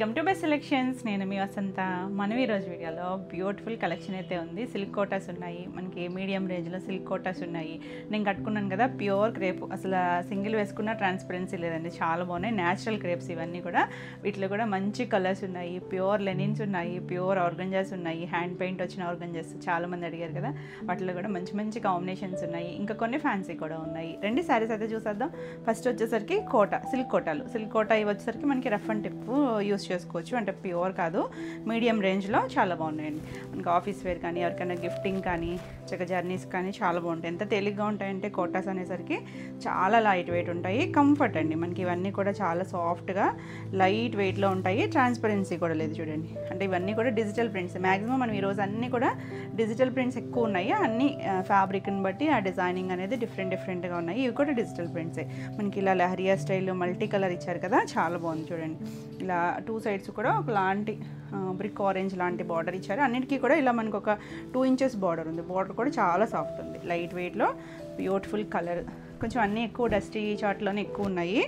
Welcome to best selections. నేను మీ వసంత. మనం ఈరోజు వీడియోలో బ్యూటిఫుల్ కలెక్షన్ అయితే ఉంది. సిల్క్ కోటాస్ ఉన్నాయి, మనకి మీడియం రేంజ్లో సిల్క్ కోటాస్ ఉన్నాయి. నేను కట్టుకున్నాను కదా, ప్యూర్ క్రేప్, అసలు సింగిల్ వేసుకున్న ట్రాన్స్పరెన్సీ లేదండి, చాలా బాగున్నాయి. న్యాచురల్ క్రేప్స్ ఇవన్నీ కూడా. వీటిలో కూడా మంచి కలర్స్ ఉన్నాయి, ప్యూర్ లెనిన్స్ ఉన్నాయి, ప్యూర్ ఆర్గంజాస్ ఉన్నాయి, హ్యాండ్ పెయింట్ వచ్చిన ఆర్గంజాస్ చాలామంది అడిగారు కదా, వాటిలో కూడా మంచి మంచి కాంబినేషన్స్ ఉన్నాయి. ఇంకా కొన్ని ఫ్యాన్సీ కూడా ఉన్నాయి. రెండు శారీస్ అయితే చూసేద్దాం. ఫస్ట్ వచ్చేసరికి కోటా, సిల్క్ కోటాలు. సిల్క్ కోటా ఇవి వచ్చేసరికి మనకి రఫ్ అండ్ టిప్ యూస్ చేసుకోవచ్చు, అంటే ప్యూర్ కాదు, మీడియం రేంజ్లో చాలా బాగున్నాయండి. మనకి ఆఫీస్ వేర్ కానీ, ఎవరికైనా గిఫ్టింగ్ కానీ, చక్క జర్నీస్ కానీ చాలా బాగుంటాయి. ఎంత తేలిగ్గా ఉంటాయంటే కోటాస్ అనేసరికి చాలా లైట్ వెయిట్ ఉంటాయి, కంఫర్ట్ అండి. మనకి ఇవన్నీ కూడా చాలా సాఫ్ట్గా లైట్ వెయిట్లో ఉంటాయి, ట్రాన్స్పరెన్సీ కూడా లేదు చూడండి. అంటే ఇవన్నీ కూడా డిజిటల్ ప్రింట్స్. మ్యాక్సిమం మనం ఈరోజు అన్నీ కూడా డిజిటల్ ప్రింట్స్ ఎక్కువ ఉన్నాయి. అన్ని ఫ్యాబ్రిక్ని బట్టి ఆ డిజైనింగ్ అనేది డిఫరెంట్గా ఉన్నాయి. ఇవి కూడా డిజిటల్ ప్రింట్సే. మనకి ఇలా లహరియా స్టైల్ మల్టీ కలర్ ఇచ్చారు కదా, చాలా బాగుంది చూడండి. ఇలా టూ సైడ్స్ కూడా ఒకలాంటి బ్రిక్ ఆరెంజ్ లాంటి బార్డర్ ఇచ్చారు. అన్నిటికీ కూడా ఇలా మనకు ఒక 2 ఇంచెస్ బార్డర్ ఉంది. బార్డర్ కూడా చాలా సాఫ్ట్ ఉంది, లైట్ వెయిట్లో బ్యూటిఫుల్ కలర్. కొంచెం అన్నీ ఎక్కువ డస్టీ చాట్లోనే ఎక్కువ ఉన్నాయి.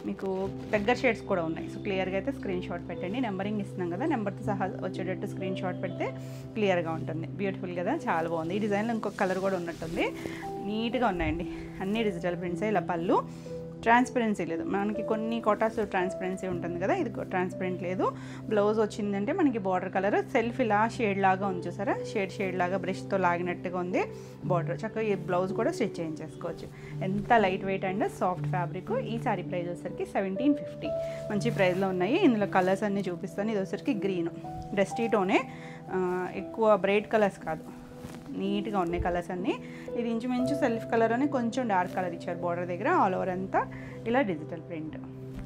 మీకు దగ్గర షేడ్స్ కూడా ఉన్నాయి. సో క్లియర్గా అయితే స్క్రీన్ షాట్ పెట్టండి. నెంబరింగ్ ఇస్తున్నాం కదా, నెంబర్తో సహా వచ్చేటట్టు స్క్రీన్ షాట్ పెడితే క్లియర్గా ఉంటుంది. బ్యూటిఫుల్ కదా, చాలా బాగుంది. ఈ డిజైన్లో ఇంకొక కలర్ కూడా ఉన్నట్టుంది. నీట్గా ఉన్నాయండి. అన్ని డిజిటల్ ప్రింట్సే. ఇలా పళ్ళు ట్రాన్స్పరెన్సీ లేదు. మనకి కొన్ని కోటాస్ ట్రాన్స్పరెన్సీ ఉంటుంది కదా, ఇది ట్రాన్స్పరెంట్ లేదు. బ్లౌజ్ వచ్చిందంటే మనకి బార్డర్ కలర్ సెల్ఫ్ ఇలా షేడ్ లాగా ఉంది చూసారా, షేడ్ లాగా బ్రష్తో లాగినట్టుగా ఉంది బార్డర్. చక్కగా ఈ బ్లౌజ్ కూడా స్టిచ్ చేయించేసుకోవచ్చు. ఎంత light weight and soft fabric. ఈ సారీ ప్రైస్ వచ్చేసరికి 1750. మంచి ప్రైస్లో ఉన్నాయి. ఇందులో కలర్స్ అన్నీ చూపిస్తాను. ఇది వచ్చేసరికి గ్రీన్ డస్టీ టోనే, ఎక్కువ బ్రైట్ కలర్స్ కాదు, నీట్గా ఉన్నాయి కలర్స్ అన్నీ. ఇది ఇంచుమించు సెల్ఫ్ కలర్ అని కొంచెం డార్క్ కలర్ ఇచ్చారు బార్డర్ దగ్గర. ఆల్ ఓవర్ అంతా ఇలా డిజిటల్ ప్రింట్,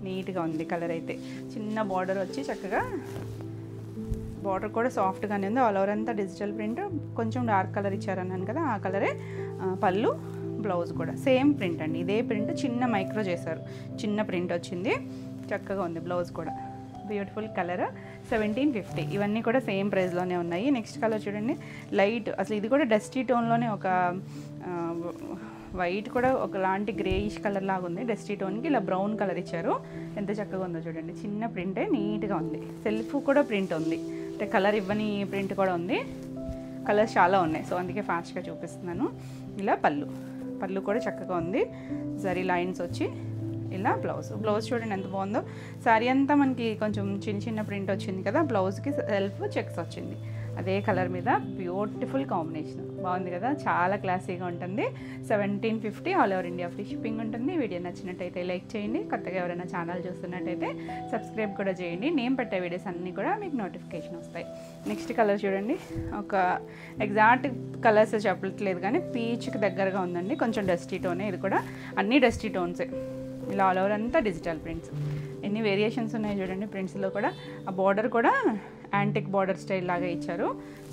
నీట్గా ఉంది కలర్ అయితే. చిన్న బార్డర్ వచ్చి చక్కగా బార్డర్ కూడా సాఫ్ట్గానే ఉంది. ఆల్ ఓవర్ అంతా డిజిటల్ ప్రింట్, కొంచెం డార్క్ కలర్ ఇచ్చారన్నాను కదా, ఆ కలరే పళ్ళు. బ్లౌజ్ కూడా సేమ్ ప్రింట్ అండి, ఇదే ప్రింట్ చిన్న మైక్రో చేశారు, చిన్న ప్రింట్ వచ్చింది, చక్కగా ఉంది. బ్లౌజ్ కూడా బ్యూటిఫుల్ కలర్. 1750. ఇవన్నీ కూడా సేమ్ ప్రైస్లోనే ఉన్నాయి. నెక్స్ట్ కలర్ చూడండి, లైట్, అసలు ఇది కూడా డస్టీ టోన్లోనే ఒక వైట్ కూడా ఒకలాంటి గ్రేయిష్ కలర్ లాగా ఉంది. డస్టీ టోన్కి ఇలా బ్రౌన్ కలర్ ఇచ్చారు. ఎంత చక్కగా ఉందో చూడండి. చిన్న ప్రింటే, నీట్గా ఉంది. సెల్ఫ్ కూడా ప్రింట్ ఉంది, అంటే కలర్ ఇవ్వని ప్రింట్ కూడా ఉంది. కలర్స్ చాలా ఉన్నాయి, సో అందుకే ఫాస్ట్గా చూపిస్తున్నాను. ఇలా పళ్ళు కూడా చక్కగా ఉంది. జరీ లైన్స్ వచ్చి ఇలా బ్లౌజ్ చూడండి ఎంత బాగుందో. శారీ అంతా మనకి కొంచెం చిన్న ప్రింట్ వచ్చింది కదా, బ్లౌజ్కి సెల్ఫ్ చెక్స్ వచ్చింది అదే కలర్ మీద. బ్యూటిఫుల్ కాంబినేషన్, బాగుంది కదా, చాలా క్లాసీగా ఉంటుంది. 1750. All over India free shipping ఉంటుంది. వీడియో నచ్చినట్టయితే లైక్ చేయండి. కొత్తగా ఎవరైనా ఛానల్ చూస్తున్నట్టయితే సబ్స్క్రైబ్ కూడా చేయండి. నేను పెట్టే వీడియోస్ అన్నీ కూడా మీకు నోటిఫికేషన్ వస్తాయి. నెక్స్ట్ కలర్ చూడండి, ఒక ఎగ్జాక్ట్ కలర్స్ చెప్పట్లేదు కానీ పీచ్కి దగ్గరగా ఉందండి, కొంచెం డస్టీ టోనే. ఇది కూడా అన్నీ డస్టీ టోన్సే. ఇలా ఆల్ ఓవర్ అంతా డిజిటల్ ప్రింట్స్. ఎన్ని వేరియేషన్స్ ఉన్నాయి చూడండి ప్రింట్స్లో కూడా. ఆ బార్డర్ కూడా యాంటిక్ బార్డర్ స్టైల్ లాగా ఇచ్చారు.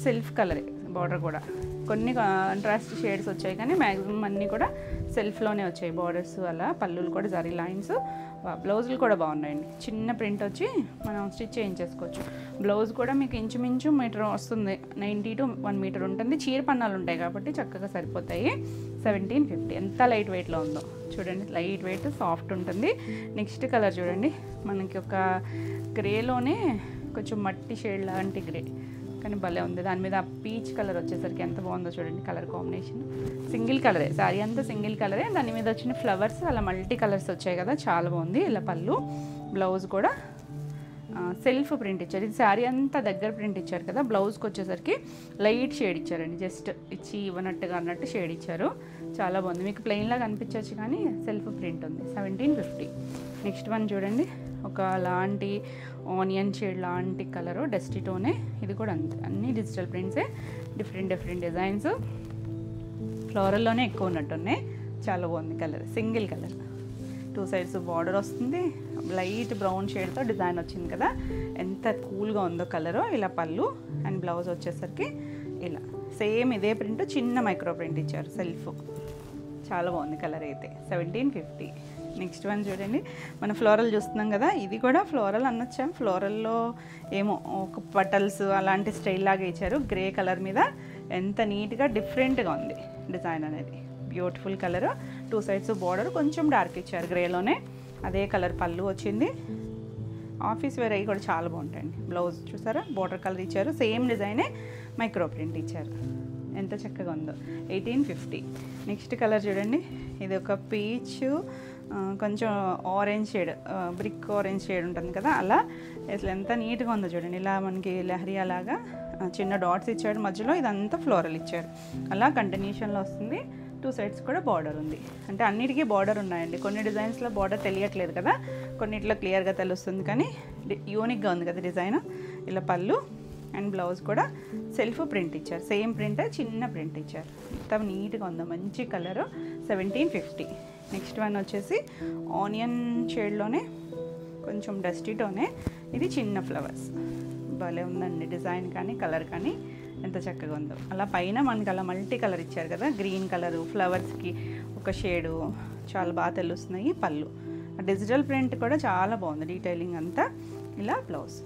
సెల్ఫ్ కలరే బార్డర్ కూడా. కొన్ని కాంట్రాస్ట్ షేడ్స్ వచ్చాయి కానీ మ్యాక్సిమం అన్నీ కూడా సెల్ఫ్లోనే వచ్చాయి బార్డర్స్. అలా పళ్ళులు కూడా జరీ లైన్స్. బ్లౌజులు కూడా బాగున్నాయండి. చిన్న ప్రింట్ వచ్చి మనం స్టిచ్ చేయించేసుకోవచ్చు. బ్లౌజ్ కూడా మీకు ఇంచుమించు మీటర్ వస్తుంది, 90 to 1 మీటర్ ఉంటుంది. చీర పన్నాలు ఉంటాయి కాబట్టి చక్కగా సరిపోతాయి. 1750. ఎంత లైట్ వెయిట్లో ఉందో చూడండి, లైట్ వెయిట్ సాఫ్ట్ ఉంటుంది. నెక్స్ట్ కలర్ చూడండి, మనకి ఒక గ్రేలోనే కొంచెం మట్టి షేడ్ లాంటి గ్రే, కానీ భలే ఉంది. దాని మీద పీచ్ కలర్ వచ్చేసరికి ఎంత బాగుందో చూడండి కలర్ కాంబినేషన్. సింగిల్ కలరే, శారీ అంతా సింగిల్ కలరే. దాని మీద వచ్చిన ఫ్లవర్స్ అలా మల్టీ కలర్స్ వచ్చాయి కదా, చాలా బాగుంది. ఇలా పళ్ళు. బ్లౌజ్ కూడా సెల్ఫ్ ప్రింట్ ఇచ్చారు. ఇది శారీ అంతా దగ్గర ప్రింట్ ఇచ్చారు కదా, బ్లౌజ్కి వచ్చేసరికి లైట్ షేడ్ ఇచ్చారండి, జస్ట్ ఇచ్చి ఇవ్వనట్టుగా అన్నట్టు షేడ్ ఇచ్చారు. చాలా బాగుంది. మీకు ప్లెయిన్లాగా కనిపించవచ్చు కానీ సెల్ఫ్ ప్రింట్ ఉంది. 1750. నెక్స్ట్ వన్ చూడండి, ఒక లాంటి ఆనియన్ షేడ్ లాంటి కలరు, డస్టీ టోనే. ఇది కూడా అంతే, అన్నీ డిజిటల్ ప్రింట్సే. Different designs. ఫ్లోరల్లోనే ఎక్కువ ఉన్నట్టున్నాయి. చాలా బాగుంది colour, single colour. 2 sides border వస్తుంది. లైట్ బ్రౌన్ షేడ్తో డిజైన్ వచ్చింది కదా, ఎంత కూల్గా ఉందో కలరు. ఇలా పళ్ళు అండ్ బ్లౌజ్ వచ్చేసరికి ఇలా సేమ్ ఇదే ప్రింట్, చిన్న మైక్రో ప్రింట్ ఇచ్చారు సెల్ఫ్. చాలా బాగుంది కలర్ అయితే. 1750. నెక్స్ట్ వన్ చూడండి, మన ఫ్లోరల్ చూస్తున్నాం కదా, ఇది కూడా ఫ్లోరల్ అనొచ్చాం. ఫ్లోరల్లో ఏమో ఒక పటల్స్ అలాంటి స్టైల్ లాగా ఇచ్చారు, గ్రే కలర్ మీద. ఎంత నీట్గా డిఫరెంట్గా ఉంది డిజైన్ అనేది. Beautiful colour. 2 సైడ్స్ బార్డర్ కొంచెం డార్క్ ఇచ్చారు గ్రేలోనే. అదే కలర్ పళ్ళు వచ్చింది. ఆఫీస్ వేర్ అవి కూడా చాలా బాగుంటాయండి. బ్లౌజ్ చూసారా బోర్డర్ కలర్ ఇచ్చారు, సేమ్ డిజైనే మైక్రో ప్రింట్ ఇచ్చారు. ఎంత చక్కగా ఉందో. 1850. నెక్స్ట్ కలర్ చూడండి, ఇది ఒక పీచ్ కొంచెం orange shade, brick orange shade ఉంటుంది కదా, అలా అసలు ఎంత నీట్గా ఉందో చూడండి. ఇలా మనకి లహరియా లాగా చిన్న డాట్స్ ఇచ్చాడు మధ్యలో, ఇదంతా ఫ్లోరల్ ఇచ్చారు. అలా కంటిన్యూషన్లో వస్తుంది. 2 సైడ్స్ కూడా బార్డర్ ఉంది. అంటే అన్నిటికీ బార్డర్ ఉన్నాయండి. కొన్ని డిజైన్స్లో బార్డర్ తెలియట్లేదు కదా, కొన్నిట్లో క్లియర్గా తెలుస్తుంది. కానీ యూనిక్గా ఉంది కదా డిజైన్. ఇలా పళ్ళు అండ్ బ్లౌజ్ కూడా సెల్ఫ్ ప్రింట్ ఇచ్చారు. సేమ్ ప్రింట్, చిన్న ప్రింట్ ఇచ్చారు. మొత్తం నీట్గా ఉందో, మంచి కలరు. 1750. నెక్స్ట్ వన్ వచ్చేసి ఆనియన్ షేడ్లోనే కొంచెం డస్టీతోనే, ఇది చిన్న ఫ్లవర్స్. భలే ఉందండి డిజైన్ కానీ కలర్ కానీ ఎంత చక్కగా ఉందో. అలా పైన మనకి అలా మల్టీ కలర్ ఇచ్చారు కదా, గ్రీన్ కలరు ఫ్లవర్స్కి ఒక షేడు, చాలా బాగా తెలుస్తున్నాయి. పళ్ళు డిజిటల్ ప్రింట్ కూడా చాలా బాగుంది, డీటెయిలింగ్ అంతా. ఇలా బ్లౌజ్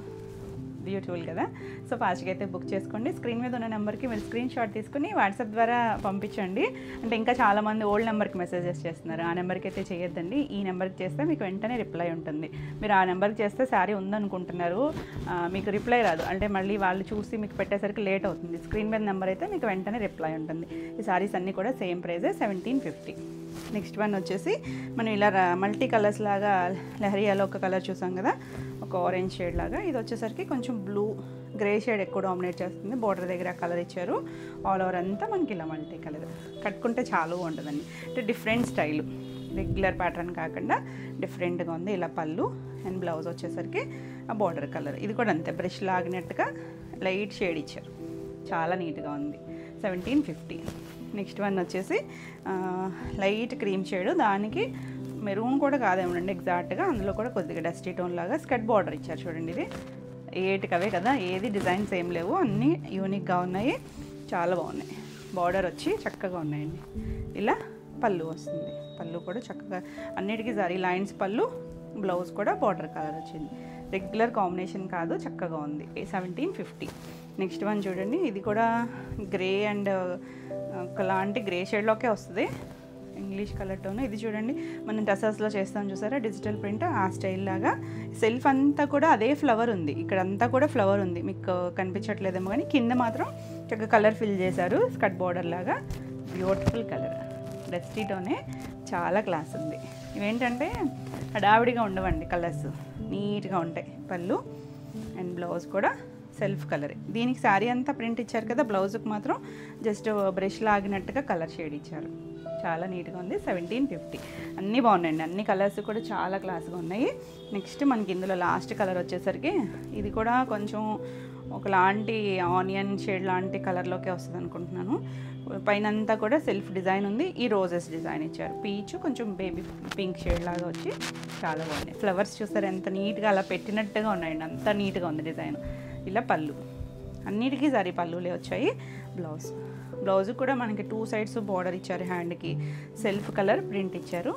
బ్యూటిఫుల్ కదా. సో ఫాస్ట్గా అయితే బుక్ చేసుకోండి. స్క్రీన్ మీద ఉన్న నెంబర్కి మీరు స్క్రీన్ షాట్ తీసుకుని వాట్సాప్ ద్వారా పంపించండి. అంటే ఇంకా చాలామంది ఓల్డ్ నెంబర్కి మెసేజెస్ చేస్తున్నారు, ఆ నెంబర్కి అయితే చేయొద్దండి. ఈ నెంబర్కి చేస్తే మీకు వెంటనే రిప్లై ఉంటుంది. మీరు ఆ నెంబర్కి చేస్తే శారీ ఉందనుకుంటున్నారు, మీకు రిప్లై రాదు. అంటే మళ్ళీ వాళ్ళు చూసి మీకు పెట్టేసరికి లేట్ అవుతుంది. స్క్రీన్ మీద నెంబర్ అయితే మీకు వెంటనే రిప్లై ఉంటుంది. ఈ శారీస్ అన్నీ కూడా సేమ్ ప్రైజే, 1750. నెక్స్ట్ వన్ వచ్చేసి మనం ఇలా మల్టీ కలర్స్ లాగా లహరియాలో ఒక కలర్ చూసాం కదా, ఒక ఆరెంజ్ షేడ్ లాగా. ఇది వచ్చేసరికి కొంచెం బ్లూ గ్రే షేడ్ ఎక్కువ డామినేట్ చేస్తుంది. బోర్డర్ దగ్గర కలర్ ఇచ్చారు. ఆల్ ఓవర్ అంతా మనకి ఇలా మల్టీ కలర్. కట్టుకుంటే చాలా బాగుంటుందండి. అంటే డిఫరెంట్ స్టైలు, రెగ్యులర్ ప్యాటర్న్ కాకుండా డిఫరెంట్గా ఉంది. ఇలా పళ్ళు అండ్ బ్లౌజ్ వచ్చేసరికి ఆ బోర్డర్ కలర్. ఇది కూడా అంతే, బ్రష్ లాగినట్టుగా లైట్ షేడ్ ఇచ్చారు. చాలా నీట్గా ఉంది. 1750. నెక్స్ట్ వన్ వచ్చేసి లైట్ క్రీమ్ షేడ్, దానికి మెరూన్ కూడా కాదేమోనండి ఎగ్జాక్ట్గా, అందులో కూడా కొద్దిగా డస్టీ టోన్ లాగా స్కర్ట్ బార్డర్ ఇచ్చారు. చూడండి, ఇది 8 అవే కదా, ఏది డిజైన్స్ ఏం లేవు, అన్నీ యూనిక్గా ఉన్నాయి, చాలా బాగున్నాయి. బార్డర్ వచ్చి చక్కగా ఉన్నాయండి. ఇలా పళ్ళు వస్తుంది. పళ్ళు కూడా చక్కగా అన్నిటికీ జరీ లైన్స్ పళ్ళు, బ్లౌజ్ కూడా బార్డర్ కలర్ వచ్చింది. రెగ్యులర్ కాంబినేషన్ కాదు, చక్కగా ఉంది. 1750. నెక్స్ట్ వన్ చూడండి, ఇది కూడా గ్రే అండ్ ఒకలాంటి గ్రే షేడ్లోకే వస్తుంది, ఇంగ్లీష్ కలర్తోనే. ఇది చూడండి, మనం టసర్స్లో చేస్తాం చూసారా డిజిటల్ ప్రింట్, ఆ స్టైల్ లాగా. సెల్ఫ్ అంతా కూడా అదే ఫ్లవర్ ఉంది, ఇక్కడ అంతా కూడా ఫ్లవర్ ఉంది, మీకు కనిపించట్లేదేమో కానీ కింద మాత్రం చక్కగా కలర్ ఫిల్ చేశారు, స్కర్ట్ బార్డర్ లాగా. బ్యూటిఫుల్ కలర్, డస్టీతోనే చాలా క్లాస్ ఉంది. ఇవేంటంటే హడావిడిగా ఉండవండి, కలర్స్ నీట్గా ఉంటాయి. పళ్ళు అండ్ బ్లౌజ్ కూడా సెల్ఫ్ కలరే. దీనికి శారీ అంతా ప్రింట్ ఇచ్చారు కదా, బ్లౌజ్కి మాత్రం జస్ట్ బ్రష్ లాగినట్టుగా కలర్ షేడ్ ఇచ్చారు. చాలా నీట్గా ఉంది. 1750. అన్నీ బాగున్నాయండి, అన్ని కలర్స్ కూడా చాలా క్లాస్గా ఉన్నాయి. నెక్స్ట్ మనకి ఇందులో లాస్ట్ కలర్ వచ్చేసరికి ఇది కూడా కొంచెం ఒకలాంటి ఆనియన్ షేడ్ లాంటి కలర్లోకే వస్తుంది అనుకుంటున్నాను. పైన అంతా కూడా సెల్ఫ్ డిజైన్ ఉంది. ఈ రోజెస్ డిజైన్ ఇచ్చారు. పీచ్ కొంచెం బేబీ పింక్ షేడ్ లాగా వచ్చి చాలా బాగున్నాయి. ఫ్లవర్స్ చూస్తారు ఎంత నీట్గా అలా పెట్టినట్టుగా ఉన్నాయండి, అంత నీట్గా ఉంది డిజైన్. ఇలా పళ్ళు, అన్నిటికీ సరి పళ్ళులే వచ్చాయి. బ్లౌజ్ కూడా మనకి 2 సైడ్స్ బార్డర్ ఇచ్చారు, హ్యాండ్కి సెల్ఫ్ కలర్ ప్రింట్ ఇచ్చారు.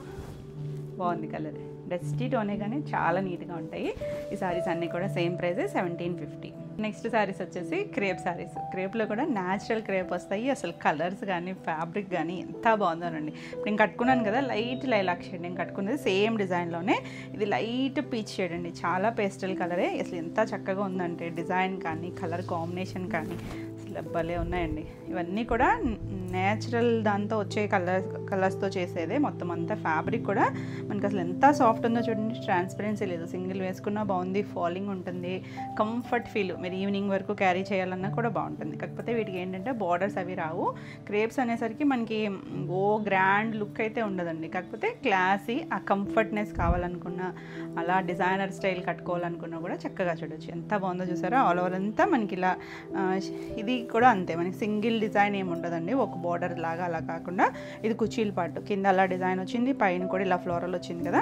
బాగుంది కలర్, డస్టీ టోనే కానీ చాలా నీట్గా ఉంటాయి. ఈ శారీస్ అన్నీ కూడా సేమ్ ప్రైజే, 1750. నెక్స్ట్ శారీస్ వచ్చేసి క్రేప్ శారీస్. క్రేప్లో కూడా న్యాచురల్ క్రేప్ వస్తాయి. అసలు కలర్స్ కానీ ఫ్యాబ్రిక్ కానీ ఎంత బాగుందోనండి. ఇప్పుడు నేను కట్టుకున్నాను కదా లైట్ లైలాక్ షేడ్, నేను కట్టుకున్నది సేమ్ డిజైన్లోనే. ఇది లైట్ పీచ్ షేడ్ అండి, చాలా పేస్టల్ కలరే. అసలు ఎంత చక్కగా ఉందంటే డిజైన్ కానీ కలర్ కాంబినేషన్ కానీ అసలు భలే ఉన్నాయండి. ఇవన్నీ కూడా నేచురల్ దాంతో వచ్చే కలర్స్తో చేసేదే. మొత్తం అంతా ఫ్యాబ్రిక్ కూడా మనకి అసలు ఎంత సాఫ్ట్ ఉందో చూడండి, ట్రాన్స్పరెన్సీ లేదు, సింగిల్ వేసుకున్నా బాగుంది, ఫాలింగ్ ఉంటుంది, కంఫర్ట్ ఫీల్. మీరు ఈవినింగ్ వరకు క్యారీ చేయాలన్నా కూడా బాగుంటుంది. కాకపోతే వీటికి ఏంటంటే బార్డర్స్ అవి రావు. క్రేప్స్ అనేసరికి మనకి గ్రాండ్ లుక్ అయితే ఉండదండి, కాకపోతే క్లాసీ, ఆ కంఫర్ట్నెస్ కావాలనుకున్నా, అలా డిజైనర్ స్టైల్ కట్టుకోవాలనుకున్నా కూడా చక్కగా చూడొచ్చు. ఎంత బాగుందో చూసారా. ఆల్ ఓవర్ అంతా మనకి ఇలా, ఇది కూడా అంతే, మనకి సింగిల్ డిజైన్ ఏమి ఉండదండి, ఒక బార్డర్ లాగా అలా కాకుండా. ఇది కుచీల పాటు, కింద అలా డిజైన్ వచ్చింది, పైన కూడా ఇలా ఫ్లోరల్ వచ్చింది కదా.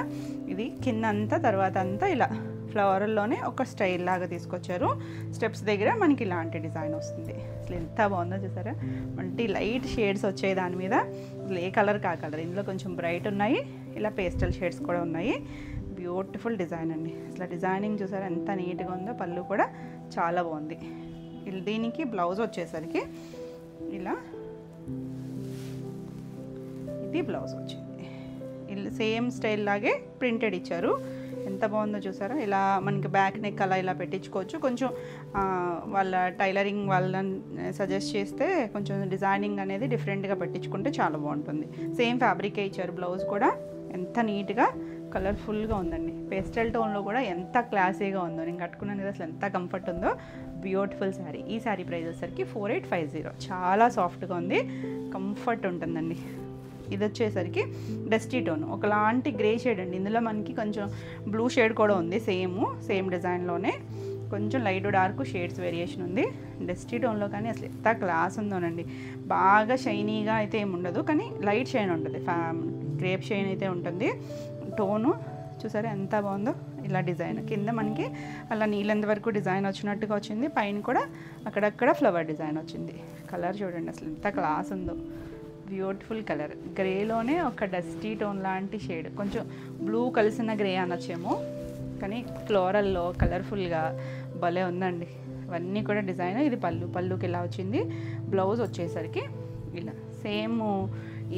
ఇది కింద అంతా, తర్వాత అంతా ఇలా ఫ్లవర్లోనే ఒక స్టైల్ లాగా తీసుకొచ్చారు. స్టెప్స్ దగ్గర మనకి ఇలాంటి డిజైన్ వస్తుంది. అసలు ఎంత బాగుందో చూసారా. అంటే లైట్ షేడ్స్ వచ్చాయి దాని మీద, అసలు ఏ కలర్ కా కలర్. ఇందులో కొంచెం బ్రైట్ ఉన్నాయి, ఇలా పేస్టల్ షేడ్స్ కూడా ఉన్నాయి. బ్యూటిఫుల్ డిజైన్ అండి. అసలు డిజైనింగ్ చూసారా ఎంత నీట్గా ఉందో. పళ్ళు కూడా చాలా బాగుంది. దీనికి బ్లౌజ్ వచ్చేసరికి ఇలా, ఇది బ్లౌజ్ వచ్చింది. ఇలా సేమ్ స్టైల్ లాగే ప్రింటెడ్ ఇచ్చారు. ఎంత బాగుందో చూసారా. ఇలా మనకి బ్యాక్ నెక్ అలా ఇలా పెట్టించుకోవచ్చు. కొంచెం వాళ్ళ టైలరింగ్ వాళ్ళని సజెస్ట్ చేస్తే కొంచెం డిజైనింగ్ అనేది డిఫరెంట్గా పెట్టించుకుంటే చాలా బాగుంటుంది. సేమ్ ఫ్యాబ్రికే ఇచ్చారు. బ్లౌజ్ కూడా ఎంత నీట్గా కలర్ఫుల్గా ఉందండి. పేస్టల్ టోన్లో కూడా ఎంత క్లాసీగా ఉందో. నేను కట్టుకున్నాను కదా, అసలు ఎంత కంఫర్ట్ ఉందో. బ్యూటిఫుల్ శారీ. ఈ శారీ ప్రైస్ వచ్చేసరికి 4850. చాలా సాఫ్ట్గా ఉంది, కంఫర్ట్ ఉంటుందండి. ఇది వచ్చేసరికి డస్టీ టోన్, ఒకలాంటి గ్రే షేడ్ అండి. ఇందులో మనకి కొంచెం బ్లూ షేడ్ కూడా ఉంది, సేమ్ డిజైన్లోనే. కొంచెం లైట్ డార్క్ షేడ్స్ వేరియేషన్ ఉంది డస్టీ టోన్లో. కానీ అసలు ఎంత క్లాస్ ఉందోనండి. బాగా షైనీగా అయితే ఏమి ఉండదు, కానీ లైట్ షైన్ ఉంటుంది. క్రేప్ షైన్ అయితే ఉంటుంది. టోను చూసారా ఎంత బాగుందో. ఇలా డిజైన్ కింద మనకి అలా నీళ్ళంత వరకు డిజైన్ వచ్చినట్టుగా వచ్చింది. పైన కూడా అక్కడక్కడ ఫ్లవర్ డిజైన్ వచ్చింది. కలర్ చూడండి అసలు ఎంత క్లాస్ ఉందో. Beautiful colour. గ్రేలోనే ఒక డస్టీ టోన్ లాంటి షేడ్, కొంచెం బ్లూ కలిసిన గ్రే అనొచ్చేమో, కానీ ఫ్లోరల్లో కలర్ఫుల్గా భలే ఉందండి. ఇవన్నీ కూడా డిజైన్. ఇది పళ్ళుకి ఇలా వచ్చింది. బ్లౌజ్ వచ్చేసరికి ఇలా సేమ్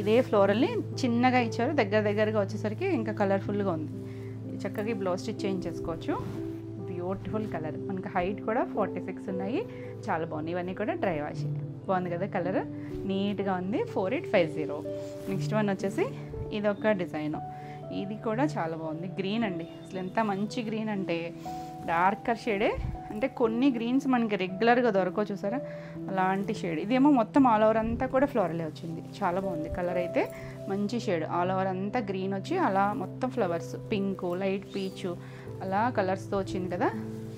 ఇదే ఫ్లోరల్ని చిన్నగా ఇచ్చారు. దగ్గరగా వచ్చేసరికి ఇంకా కలర్ఫుల్గా ఉంది. చక్కగా బ్లౌజ్ స్టిచ్ చేయించేసుకోవచ్చు. Beautiful colour. మనకి హైట్ కూడా 46 ఉన్నాయి. చాలా బాగుంది. ఇవన్నీ కూడా డ్రై వాష్. బాగుంది కదా కలర్, నీట్గా ఉంది. 4850. నెక్స్ట్ వన్ వచ్చేసి ఇదొక డిజైను. ఇది కూడా చాలా బాగుంది. గ్రీన్ అండి. అసలు ఎంత మంచి గ్రీన్ అంటే డార్కర్ షేడే. అంటే కొన్ని గ్రీన్స్ మనకి రెగ్యులర్గా దొరకవు చూసారా, అలాంటి షేడ్. ఇదేమో మొత్తం ఆల్ ఓవర్ అంతా కూడా ఫ్లోరలే వచ్చింది. చాలా బాగుంది. కలర్ అయితే మంచి షేడ్. ఆల్ ఓవర్ అంతా గ్రీన్ వచ్చి అలా మొత్తం ఫ్లవర్స్, పింక్, లైట్ పీచు అలా కలర్స్తో వచ్చింది కదా.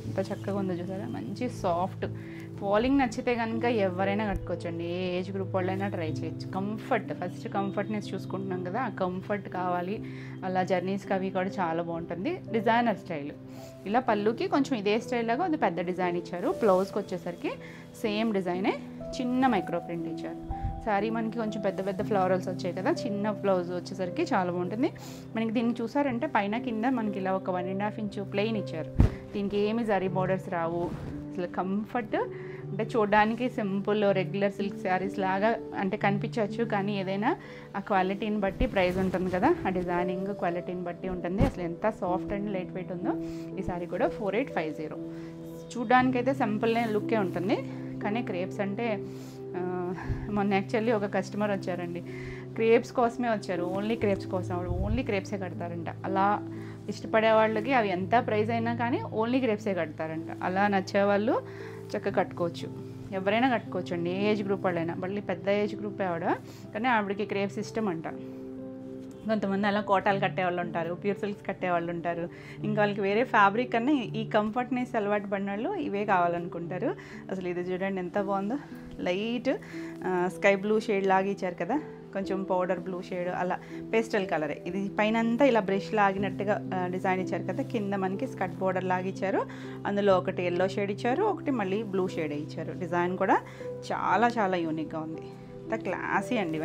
ఎంత చక్కగా ఉందో చూసారా. మంచి సాఫ్ట్. ఫాలింగ్ నచ్చితే కనుక ఎవరైనా కట్టుకోవచ్చండి. ఏ ఏజ్ గ్రూప్ వాళ్ళైనా ట్రై చేయొచ్చు. కంఫర్ట్, ఫస్ట్ కంఫర్ట్నెస్ చూసుకుంటున్నాం కదా, ఆ కంఫర్ట్ కావాలి. అలా జర్నీస్కి అవి కూడా చాలా బాగుంటుంది. Designer style. ఇలా పళ్ళుకి కొంచెం ఇదే స్టైల్ లాగా అది పెద్ద డిజైన్ ఇచ్చారు. బ్లౌజ్కి వచ్చేసరికి సేమ్ డిజైనే, చిన్న మైక్రో ప్రింట్ ఇచ్చారు. శారీ మనకి కొంచెం పెద్ద ఫ్లవరల్స్ వచ్చాయి కదా, చిన్న బ్లౌజ్ వచ్చేసరికి చాలా బాగుంటుంది. మనకి దీన్ని చూసారంటే పైన కింద మనకి ఇలా ఒక 1.5 ఇంచ్ ప్లెయిన్ ఇచ్చారు. దీనికి ఏమి జరీ బోర్డర్స్ రావు. అసలు కంఫర్ట్ అంటే చూడడానికి సింపుల్ రెగ్యులర్ సిల్క్ శారీస్ లాగా అంటే కనిపించవచ్చు, కానీ ఏదైనా ఆ క్వాలిటీని బట్టి ప్రైస్ ఉంటుంది కదా, ఆ డిజైనింగ్ క్వాలిటీని బట్టి ఉంటుంది. అసలు ఎంత సాఫ్ట్ అండ్ లైట్ వెయిట్ ఉందో. ఈ శారీ కూడా 4850. చూడడానికైతే సింపుల్ లుక్కే ఉంటుంది, కానీ క్రేప్స్ అంటే మొన్న యాక్చువల్లీ ఒక కస్టమర్ వచ్చారండి. క్రేప్స్ కోసమే వచ్చారు, ఓన్లీ క్రేప్స్ కోసం. ఓన్లీ క్రేప్సే కడతారంట. అలా ఇష్టపడే వాళ్ళకి అవి ఎంత ప్రైస్ అయినా కానీ ఓన్లీ క్రేప్సే కడతారంట. అలా నచ్చేవాళ్ళు చక్కగా కట్టుకోవచ్చు. ఎవరైనా కట్టుకోవచ్చు అండి, ఏ ఏజ్ గ్రూప్ వాళ్ళైనా. మళ్ళీ పెద్ద ఏజ్ గ్రూప్ ఆవిడ, కానీ ఆవిడకి క్రేప్స్ ఇష్టం అంట. కొంతమంది అలా కోటాలు కట్టేవాళ్ళు ఉంటారు, ప్యూర్ సిల్క్స్ కట్టేవాళ్ళు ఉంటారు. ఇంకా వాళ్ళకి వేరే ఫ్యాబ్రిక్ కన్నా ఈ కంఫర్ట్నెస్ అలవాటు పడిన వాళ్ళు ఇవే కావాలనుకుంటారు. అసలు ఇది చూడండి ఎంత బాగుందో. లైట్ స్కై బ్లూ షేడ్ లాగా ఇచ్చారు కదా, కొంచెం పౌడర్ బ్లూ షేడ్ అలా పేస్టల్ కలరే. ఇది పైన అంతా ఇలా బ్రష్ లాగినట్టుగా డిజైన్ ఇచ్చారు కదా, కింద మనకి స్కర్ట్ బోర్డర్ లాగా ఇచ్చారు. అందులో ఒకటి ఎల్లో షేడ్ ఇచ్చారు, ఒకటి మళ్ళీ బ్లూ షేడ్ ఇచ్చారు. డిజైన్ కూడా చాలా చాలా యూనిక్గా ఉంది. అంత క్లాసీ అండి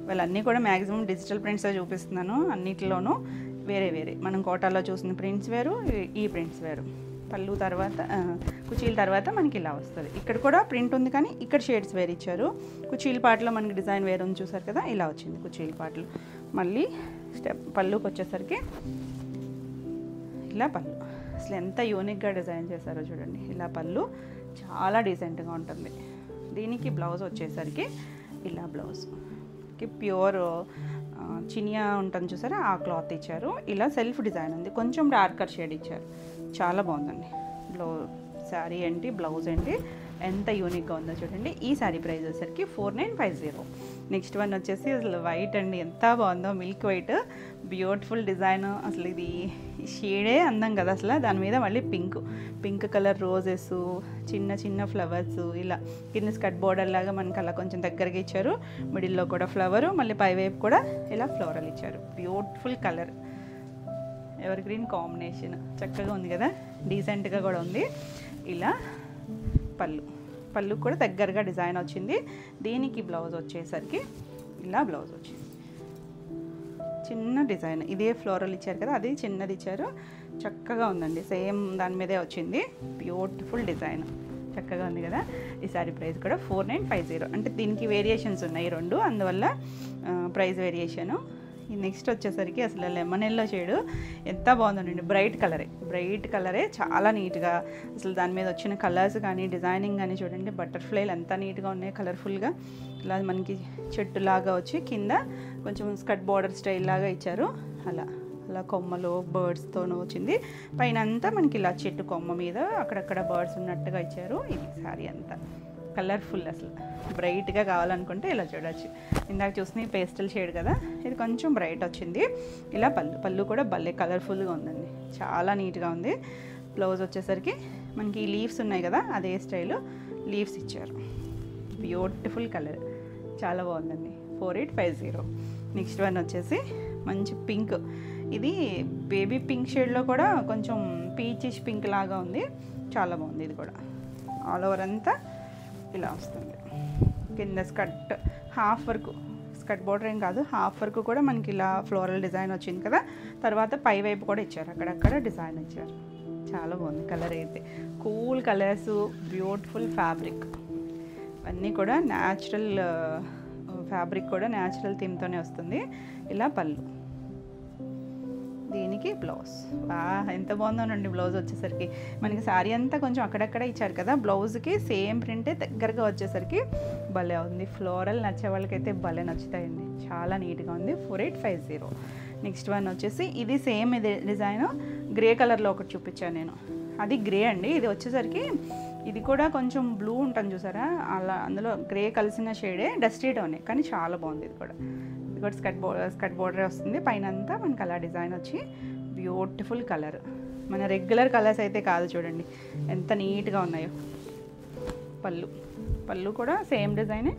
ఇవన్నీ కూడా మ్యాక్సిమం డిజిటల్ ప్రింట్స్ చూపిస్తున్నాను. అన్నిటిలోనూ వేరే మనం కోటాలో చూసిన ప్రింట్స్ వేరు, ఈ ప్రింట్స్ వేరు. పళ్ళు తర్వాత కుచీల తర్వాత మనకి ఇలా వస్తుంది. ఇక్కడ కూడా ప్రింట్ ఉంది, కానీ ఇక్కడ షేడ్స్ వేరు ఇచ్చారు. కుచీల పాటలో మనకి డిజైన్ వేరు ఉంది చూసారు కదా, ఇలా వచ్చింది కుచీల పాటలు. మళ్ళీ పళ్ళుకి వచ్చేసరికి ఇలా పళ్ళు. అసలు ఎంత యూనిక్గా డిజైన్ చేశారో చూడండి. ఇలా పళ్ళు చాలా డీసెంట్గా ఉంటుంది. దీనికి బ్లౌజ్ వచ్చేసరికి ఇలా బ్లౌజ్కి ప్యూర్ చినియా ఉంటుంది చూసారా, ఆ క్లాత్ ఇచ్చారు. ఇలా సెల్ఫ్ డిజైన్ ఉంది, కొంచెం డార్కర్ షేడ్ ఇచ్చారు. చాలా బాగుందండి. శారీ ఏంటి, బ్లౌజ్ ఏంటి, ఎంత యూనిక్గా ఉందో చూడండి. ఈ శారీ ప్రైస్ వచ్చేసరికి 4950. నెక్స్ట్ వన్ వచ్చేసి అసలు వైట్ అండి, ఎంత బాగుందో. Milk white, beautiful design. అసలు ఇది షేడే అందం కదా అసలు. దాని మీద మళ్ళీ పింక్ కలర్ రోజెస్, చిన్న ఫ్లవర్స్, ఇలా కింద స్కర్ట్ బోర్డర్ లాగా మనకి అలా కొంచెం దగ్గరగా ఇచ్చారు. మిడిల్లో కూడా ఫ్లవరు, మళ్ళీ పైవైపు కూడా ఇలా ఫ్లోరల్ ఇచ్చారు. Beautiful colour, ever green combination. చక్కగా ఉంది కదా, డీసెంట్గా కూడా ఉంది. ఇలా పళ్ళు కూడా దగ్గరగా డిజైన్ వచ్చింది. దీనికి బ్లౌజ్ వచ్చేసరికి ఇలా బ్లౌజ్ వచ్చింది. చిన్న డిజైన్, ఇదే ఫ్లోరల్ ఇచ్చారు కదా, అది చిన్నది ఇచ్చారు. చక్కగా ఉందండి, సేమ్ దాని మీదే వచ్చింది. బ్యూటిఫుల్ డిజైన్, చక్కగా ఉంది కదా. ఈ సారీ ప్రైస్ కూడా 4950. అంటే దీనికి వేరియేషన్స్ ఉన్నాయి రెండు, అందువల్ల ప్రైస్ వేరియేషను. నెక్స్ట్ వచ్చేసరికి అసలు లెమన్ ఎల్లో షేడు ఎంత బాగుందండి. బ్రైట్ కలరే చాలా నీట్గా అసలు దాని మీద వచ్చిన కలర్స్ కానీ డిజైనింగ్ కానీ చూడండి. బటర్ఫ్లైలు ఎంత నీట్గా ఉన్నాయి కలర్ఫుల్గా. ఇలా మనకి చెట్టులాగా వచ్చి కింద కొంచెం స్కర్ట్ బార్డర్ స్టైల్ లాగా ఇచ్చారు. అలా కొమ్మలు బర్డ్స్తోనూ వచ్చింది. పైన అంతా మనకి ఇలా చెట్టు కొమ్మ మీద అక్కడక్కడ బర్డ్స్ ఉన్నట్టుగా ఇచ్చారు. ఇది శారీ అంతా కలర్ఫుల్, అసలు బ్రైట్గా కావాలనుకుంటే ఇలా చూడవచ్చు. ఇందాక చూసిన పేస్టల్ షేడ్ కదా, ఇది కొంచెం బ్రైట్ వచ్చింది. ఇలా పళ్ళు కూడా భలే కలర్ఫుల్గా ఉందండి, చాలా నీట్గా ఉంది. బ్లౌజ్ వచ్చేసరికి మనకి ఈ లీవ్స్ ఉన్నాయి కదా, అదే స్టైల్ లీవ్స్ ఇచ్చారు. బ్యూటిఫుల్ కలర్, చాలా బాగుందండి. 4850. నెక్స్ట్ వన్ వచ్చేసి మంచి పింక్. ఇది బేబీ పింక్ షేడ్లో కూడా కొంచెం పీచిష్ పింక్ లాగా ఉంది, చాలా బాగుంది. ఇది కూడా ఆల్ ఓవర్ అంతా ఇలా వస్తుంది. కింద స్కర్ట్ హాఫ్ వరకు, స్కర్ట్ బోర్డర్ ఏం కాదు, హాఫ్ వరకు కూడా మనకి ఇలా ఫ్లోరల్ డిజైన్ వచ్చింది కదా. తర్వాత పై వైపు కూడా ఇచ్చారు, అక్కడక్కడ డిజైన్ ఇచ్చారు. చాలా బాగుంది కలర్ అయితే. కూల్ కలర్స్, బ్యూటిఫుల్ ఫ్యాబ్రిక్, అన్నీ కూడా న్యాచురల్ ఫ్యాబ్రిక్, కూడా న్యాచురల్ థీమ్తోనే వస్తుంది. ఇలా పళ్ళు, దీనికి బ్లౌజ్. ఎంత బాగుందోనండి బ్లౌజ్ వచ్చేసరికి. మనకి శారీ అంతా కొంచెం అక్కడక్కడ ఇచ్చారు కదా, బ్లౌజ్కి సేమ్ ప్రింటే దగ్గరగా వచ్చేసరికి భలే ఉంది. ఫ్లోరల్ నచ్చే వాళ్ళకైతే భలే నచ్చుతాయండి, చాలా నీట్గా ఉంది. 4850. నెక్స్ట్ వన్ వచ్చేసి ఇది సేమ్, ఇది డిజైన్ గ్రే కలర్లో ఒకటి చూపించాను నేను, అది గ్రే అండి. ఇది వచ్చేసరికి ఇది కూడా కొంచెం బ్లూ ఉంటుంది చూసారా, అలా అందులో గ్రే కలిసిన షేడే, డస్టీ టోనే, కానీ చాలా బాగుంది. ఇది కూడా స్కర్ట్ బోర్డర్ వస్తుంది. పైన అంతా మనకి అలా డిజైన్ వచ్చి బ్యూటిఫుల్ కలర్. మన రెగ్యులర్ కలర్స్ అయితే కాదు, చూడండి ఎంత నీట్గా ఉన్నాయో. పళ్ళు కూడా సేమ్ డిజైనే,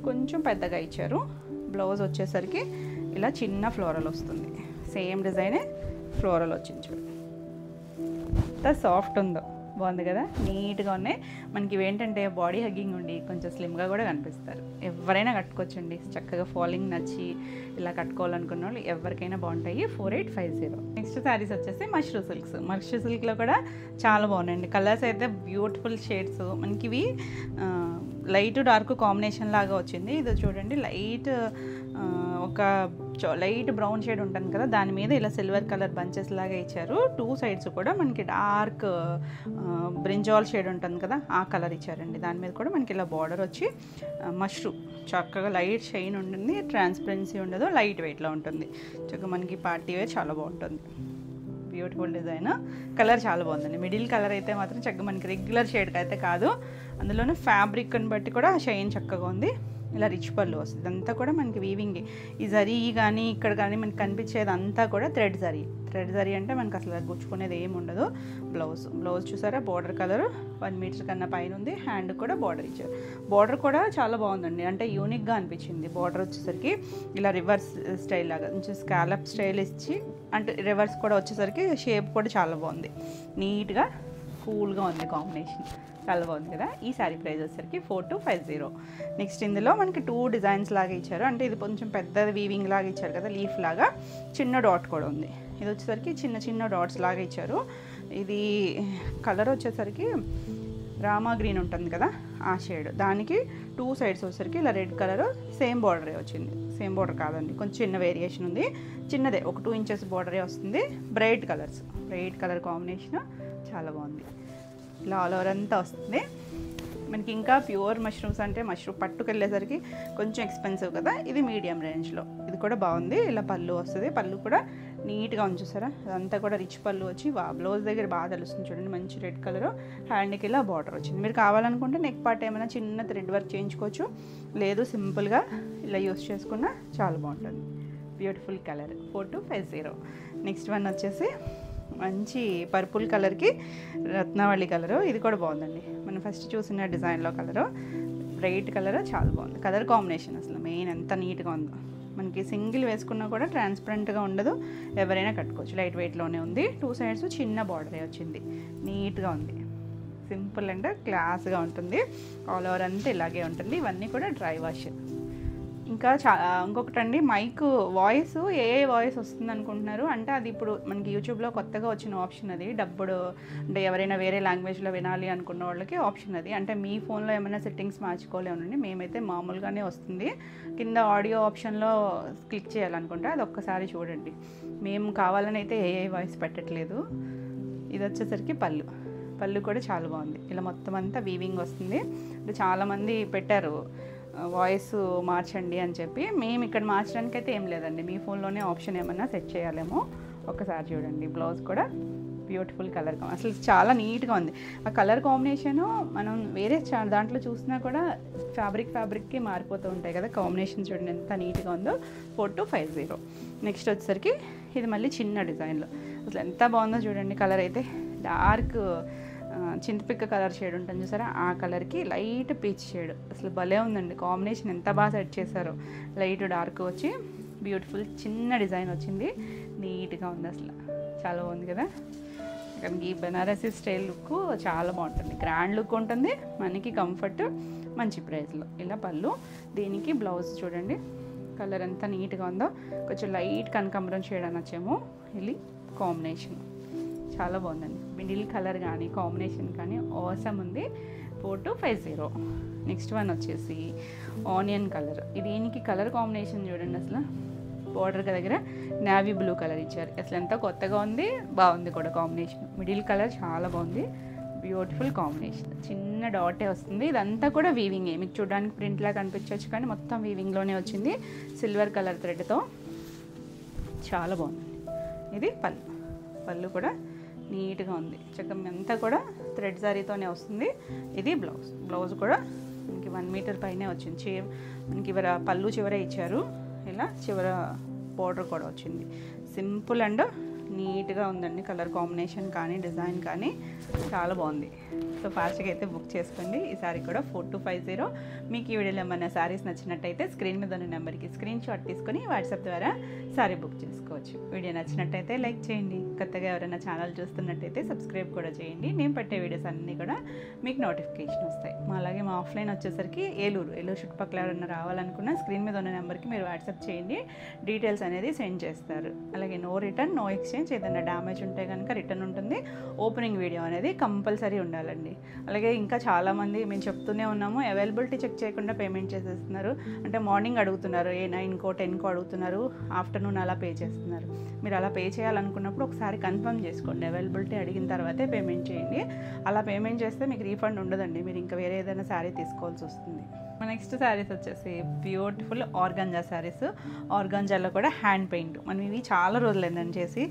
కొంచెం పెద్దగా ఇచ్చారు. బ్లౌజ్ వచ్చేసరికి ఇలా చిన్న ఫ్లోరల్ వస్తుంది, సేమ్ డిజైనే ఫ్లోరల్ వచ్చింది. చూడండి ఎంత సాఫ్ట్ ఉందో, బాగుంది కదా, నీట్గా ఉన్నాయి. మనకి ఇవేంటంటే బాడీ హగ్గింగ్ ఉండి కొంచెం స్లిమ్గా కూడా కనిపిస్తారు. ఎవరైనా కట్టుకోవచ్చండి, చక్కగా ఫాలింగ్ నచ్చి ఇలా కట్టుకోవాలనుకున్న వాళ్ళు ఎవరికైనా బాగుంటాయి. 4850. నెక్స్ట్ శారీస్ వచ్చేసి మష్రూ సిల్క్స్. మష్రూ సిల్క్లో కూడా చాలా బాగున్నాయండి. కలర్స్ అయితే బ్యూటిఫుల్ షేడ్స్. మనకి ఇవి లైట్ డార్క్ కాంబినేషన్ లాగా వచ్చింది. ఇది చూడండి, ఒక లైట్ బ్రౌన్ షేడ్ ఉంటుంది కదా, దాని మీద ఇలా సిల్వర్ కలర్ బంచెస్ లాగా ఇచ్చారు. 2 సైడ్స్ కూడా మనకి డార్క్ బ్రింజాల్ షేడ్ ఉంటుంది కదా, ఆ కలర్ ఇచ్చారండి. దాని మీద కూడా మనకి ఇలా బార్డర్ వచ్చి మష్రూమ్ చక్కగా లైట్ షైన్ ఉంటుంది, ట్రాన్స్పరెన్సీ ఉండదు, లైట్ వెయిట్లో ఉంటుంది. చక్కగా మనకి పార్టీ వేర్ చాలా బాగుంటుంది. బ్యూటిఫుల్ డిజైన్, కలర్ చాలా బాగుందండి. మిడిల్ కలర్ అయితే మాత్రం చక్కగా మనకి రెగ్యులర్ షేడ్కి అయితే కాదు, అందులోనే ఫ్యాబ్రిక్ని బట్టి కూడా షైన్ చక్కగా ఉంది. ఇలా రిచ్ పళ్ళు వస్తుంది. ఇదంతా కూడా మనకి వీవింగ్. ఈ జరీ కానీ ఇక్కడ కానీ మనకి కనిపించేది అంతా కూడా థ్రెడ్ జరీ అంటే మనకి అసలు గుచ్చుకునేది ఏమి ఉండదు. బ్లౌజ్ చూసారా, బార్డర్ కలర్ 1 మీటర్ కన్నా పైన ఉంది. హ్యాండ్ కూడా బార్డర్ ఇచ్చారు. బార్డర్ కూడా చాలా బాగుందండి, అంటే యూనిక్గా అనిపించింది. బార్డర్ వచ్చేసరికి ఇలా రివర్స్ స్టైల్ లాగా కొంచెం స్కాలప్ స్టైల్ ఇచ్చి, అంటే రివర్స్ కూడా వచ్చేసరికి షేప్ కూడా చాలా బాగుంది, నీట్గా కూల్గా ఉంది. కాంబినేషన్ చాలా బాగుంది కదా. ఈ శారీ ప్రైస్ వచ్చేసరికి 4250. నెక్స్ట్ ఇందులో మనకి 2 డిజైన్స్ లాగా ఇచ్చారు, అంటే ఇది కొంచెం పెద్ద వీవింగ్ లాగా ఇచ్చారు కదా, లీఫ్ లాగా. చిన్న డాట్ కూడా ఉంది. ఇది వచ్చేసరికి చిన్న డాట్స్ లాగా ఇచ్చారు. ఇది కలర్ వచ్చేసరికి రామా గ్రీన్ ఉంటుంది కదా, ఆ షేడ్. దానికి 2 సైడ్స్ వచ్చేసరికి ఇలా రెడ్ కలర్, సేమ్ బార్డరే వచ్చింది. సేమ్ బార్డర్ కాదండి, కొంచెం చిన్న వేరియేషన్ ఉంది. చిన్నదే, ఒక 2 ఇంచెస్ బార్డరే వస్తుంది. బ్రైట్ కలర్ కాంబినేషన్ చాలా బాగుంది. ఇలా ఆల్ ఓవర్ అంతా వస్తుంది. మనకి ఇంకా ప్యూర్ మష్రూమ్స్ అంటే మష్రూమ్ పట్టుకెళ్ళేసరికి కొంచెం ఎక్స్పెన్సివ్ కదా, ఇది మీడియం రేంజ్లో. ఇది కూడా బాగుంది. ఇలా పళ్ళు వస్తుంది, పళ్ళు కూడా నీట్గా ఉంచేసారా, అదంతా కూడా రిచ్ పళ్ళు వచ్చి బ్లౌజ్ దగ్గర బాగా తెలుస్తుంది. చూడండి మంచి రెడ్ కలర్, హ్యాండ్కి ఇలా బార్డర్ వచ్చింది. మీరు కావాలనుకుంటే నెక్ పార్ట్ ఏమైనా చిన్న థ్రెడ్ వర్క్ చేయించుకోవచ్చు, లేదు సింపుల్గా ఇలా యూస్ చేసుకున్నా చాలా బాగుంటుంది. Beautiful colour 4250. నెక్స్ట్ వన్ వచ్చేసి మంచి పర్పుల్ కలర్కి రత్నావళి కలరు. ఇది కూడా బాగుందండి, మనం ఫస్ట్ చూసిన డిజైన్లో కలరు. బ్రైట్ కలర్ చాలా బాగుంది. కలర్ కాంబినేషన్ అసలు మెయిన్ ఎంత నీట్గా ఉందో. మనకి సింగిల్ వేసుకున్నా కూడా ట్రాన్స్పరెంట్గా ఉండదు, ఎవరైనా కట్టుకోవచ్చు. లైట్ వెయిట్లోనే ఉంది. 2 సైడ్స్ చిన్న బార్డరే వచ్చింది, నీట్గా ఉంది. సింపుల్ అండ్ క్లాస్గా ఉంటుంది. ఆల్ ఓవర్ అంతా ఇలాగే ఉంటుంది. ఇవన్నీ కూడా డ్రై వాష్. ఇంకా ఇంకొకటండి, మైక్ వాయిస్ ఏ వాయిస్ వస్తుంది అనుకుంటున్నారు అంటే అది ఇప్పుడు మనకి యూట్యూబ్లో కొత్తగా వచ్చిన ఆప్షన్ అది. డబ్బుడు అంటే ఎవరైనా వేరే లాంగ్వేజ్లో వినాలి అనుకున్న వాళ్ళకి ఆప్షన్ అది. అంటే మీ ఫోన్లో ఏమైనా సెట్టింగ్స్ మార్చుకోలేమనండి, మేమైతే మామూలుగానే వస్తుంది. కింద ఆడియో ఆప్షన్లో క్లిక్ చేయాలనుకుంటే అది ఒక్కసారి చూడండి. మేము కావాలని అయితే ఏ వాయిస్ పెట్టట్లేదు. ఇది వచ్చేసరికి పళ్ళు కూడా చాలా బాగుంది. ఇలా మొత్తం అంతా వీవింగ్ వస్తుంది. అంటే చాలామంది పెట్టారు వాయిస్ మార్చండి అని చెప్పి. మేము ఇక్కడ మార్చడానికి అయితే ఏం లేదండి, మీ ఫోన్లోనే ఆప్షన్ ఏమన్నా సెట్ చేయాలేమో. ఒకసారి చూడండి. బ్లౌజ్ కూడా బ్యూటిఫుల్ కలర్, అసలు చాలా నీట్గా ఉంది. ఆ కలర్ కాంబినేషను మనం వేరే దాంట్లో చూసినా కూడా ఫ్యాబ్రిక్కి మారిపోతూ ఉంటాయి కదా. కాంబినేషన్ చూడండి ఎంత నీట్గా ఉందో. 4250. నెక్స్ట్ వచ్చేసరికి ఇది మళ్ళీ చిన్న డిజైన్లో, అసలు ఎంత బాగుందో చూడండి. కలర్ అయితే డార్క్ చింతపిక్క కలర్ షేడ్ ఉంటుంది చూసారా, ఆ కలర్కి లైట్ పీచ్ షేడ్. అసలు భలే ఉందండి కాంబినేషన్, ఎంత బాగా సెట్ చేశారో. లైట్ డార్క్ వచ్చి బ్యూటిఫుల్ చిన్న డిజైన్ వచ్చింది. నీట్గా ఉంది, అసలు చాలా బాగుంది కదా. ఈ బెనారసీ స్టైల్ లుక్ చాలా బాగుంటుంది, గ్రాండ్ లుక్ ఉంటుంది, మనకి కంఫర్ట్, మంచి ప్రైస్లో. ఇలా పళ్ళు, దీనికి బ్లౌజ్ చూడండి కలర్ ఎంత నీట్గా ఉందో. కొంచెం లైట్ కనకాంబరం షేడ్ అనొచ్చేమో. ఇది కాంబినేషన్ చాలా బాగుందండి. మిడిల్ కలర్ కానీ కాంబినేషన్ కానీ ఆసమ్ ఉంది. 4250. నెక్స్ట్ వన్ వచ్చేసి ఆనియన్ కలర్. దీనికి కలర్ కాంబినేషన్ చూడండి, అసలు బోర్డర్ దగ్గర నేవీ బ్లూ కలర్ ఇచ్చారు. అసలు ఎంత కొత్తగా ఉంది, బాగుంది కూడా కాంబినేషన్. మిడిల్ కలర్ చాలా బాగుంది, బ్యూటిఫుల్ కాంబినేషన్. చిన్న డాటే వస్తుంది. ఇదంతా కూడా వీవింగే, మీకు చూడడానికి ప్రింట్లా కనిపించవచ్చు కానీ మొత్తం వీవింగ్లోనే వచ్చింది. సిల్వర్ కలర్ థ్రెడ్తో చాలా బాగుంది. ఇది పళ్ళు కూడా నీట్గా ఉంది. చక్కగా అంతా కూడా థ్రెడ్ జరీతోనే వస్తుంది. ఇది బ్లౌజ్ కూడా మనకి 1 మీటర్ పైనే వచ్చింది. మనకి పళ్ళు చివర ఇచ్చారు, ఇలా చివర బోర్డర్ కూడా వచ్చింది. సింపుల్ అండ్ నీట్గా ఉందండి. కలర్ కాంబినేషన్ కానీ డిజైన్ కానీ చాలా బాగుంది. సో ఫాస్ట్గా అయితే బుక్ చేసుకోండి. ఈ సారీ కూడా 4250. మీకు ఈ వీడియోలో ఏమైనా శారీస్ నచ్చినట్టయితే స్క్రీన్ మీద ఉన్న నెంబర్కి స్క్రీన్ షాట్ తీసుకొని వాట్సాప్ ద్వారా శారీ బుక్ చేసుకోవచ్చు. వీడియో నచ్చినట్టయితే లైక్ చేయండి. కొత్తగా ఎవరైనా ఛానల్ చూస్తున్నట్టయితే సబ్స్క్రైబ్ కూడా చేయండి. నేను పెట్టే వీడియోస్ అన్నీ కూడా మీకు నోటిఫికేషన్ వస్తాయి. అలాగే మా ఆఫ్లైన్ వచ్చేసరికి ఏలూరు చుట్టుపక్కల ఎవరైనా రావాలనుకున్నా స్క్రీన్ మీద ఉన్న నెంబర్కి మీరు వాట్సాప్ చేయండి, డీటెయిల్స్ అనేది సెండ్ చేస్తారు. అలాగే నో రిటర్న్ నో ఎక్స్చేంజ్. ఏదైనా డ్యామేజ్ ఉంటే కనుక రిటర్న్ ఉంటుంది. ఓపెనింగ్ వీడియో అనేది కంపల్సరీ ఉండాలండి. అలాగే ఇంకా చాలామంది మేము చెప్తూనే ఉన్నాము, అవైలబిలిటీ చెక్ చేయకుండా పేమెంట్ చేసేస్తున్నారు. అంటే మార్నింగ్ అడుగుతున్నారు, 9కో 10కో అడుగుతున్నారు, ఆఫ్టర్నూన్ అలా పే చేస్తున్నారు. మీరు అలా పే చేయాలనుకున్నప్పుడు ఒకసారి కన్ఫర్మ్ చేసుకోండి. అవైలబిలిటీ అడిగిన తర్వాతే పేమెంట్ చేయండి. అలా పేమెంట్ చేస్తే మీకు రీఫండ్ ఉండదండి, మీరు ఇంకా వేరే ఏదైనా శారీ తీసుకోవాల్సి వస్తుంది. నెక్స్ట్ శారీస్ వచ్చేసి బ్యూటిఫుల్ ఆర్గాంజా శారీస్. ఆర్గాంజాలో కూడా హ్యాండ్ పెయింట్. మనం ఇవి చాలా రోజులు ఏంటని చేసి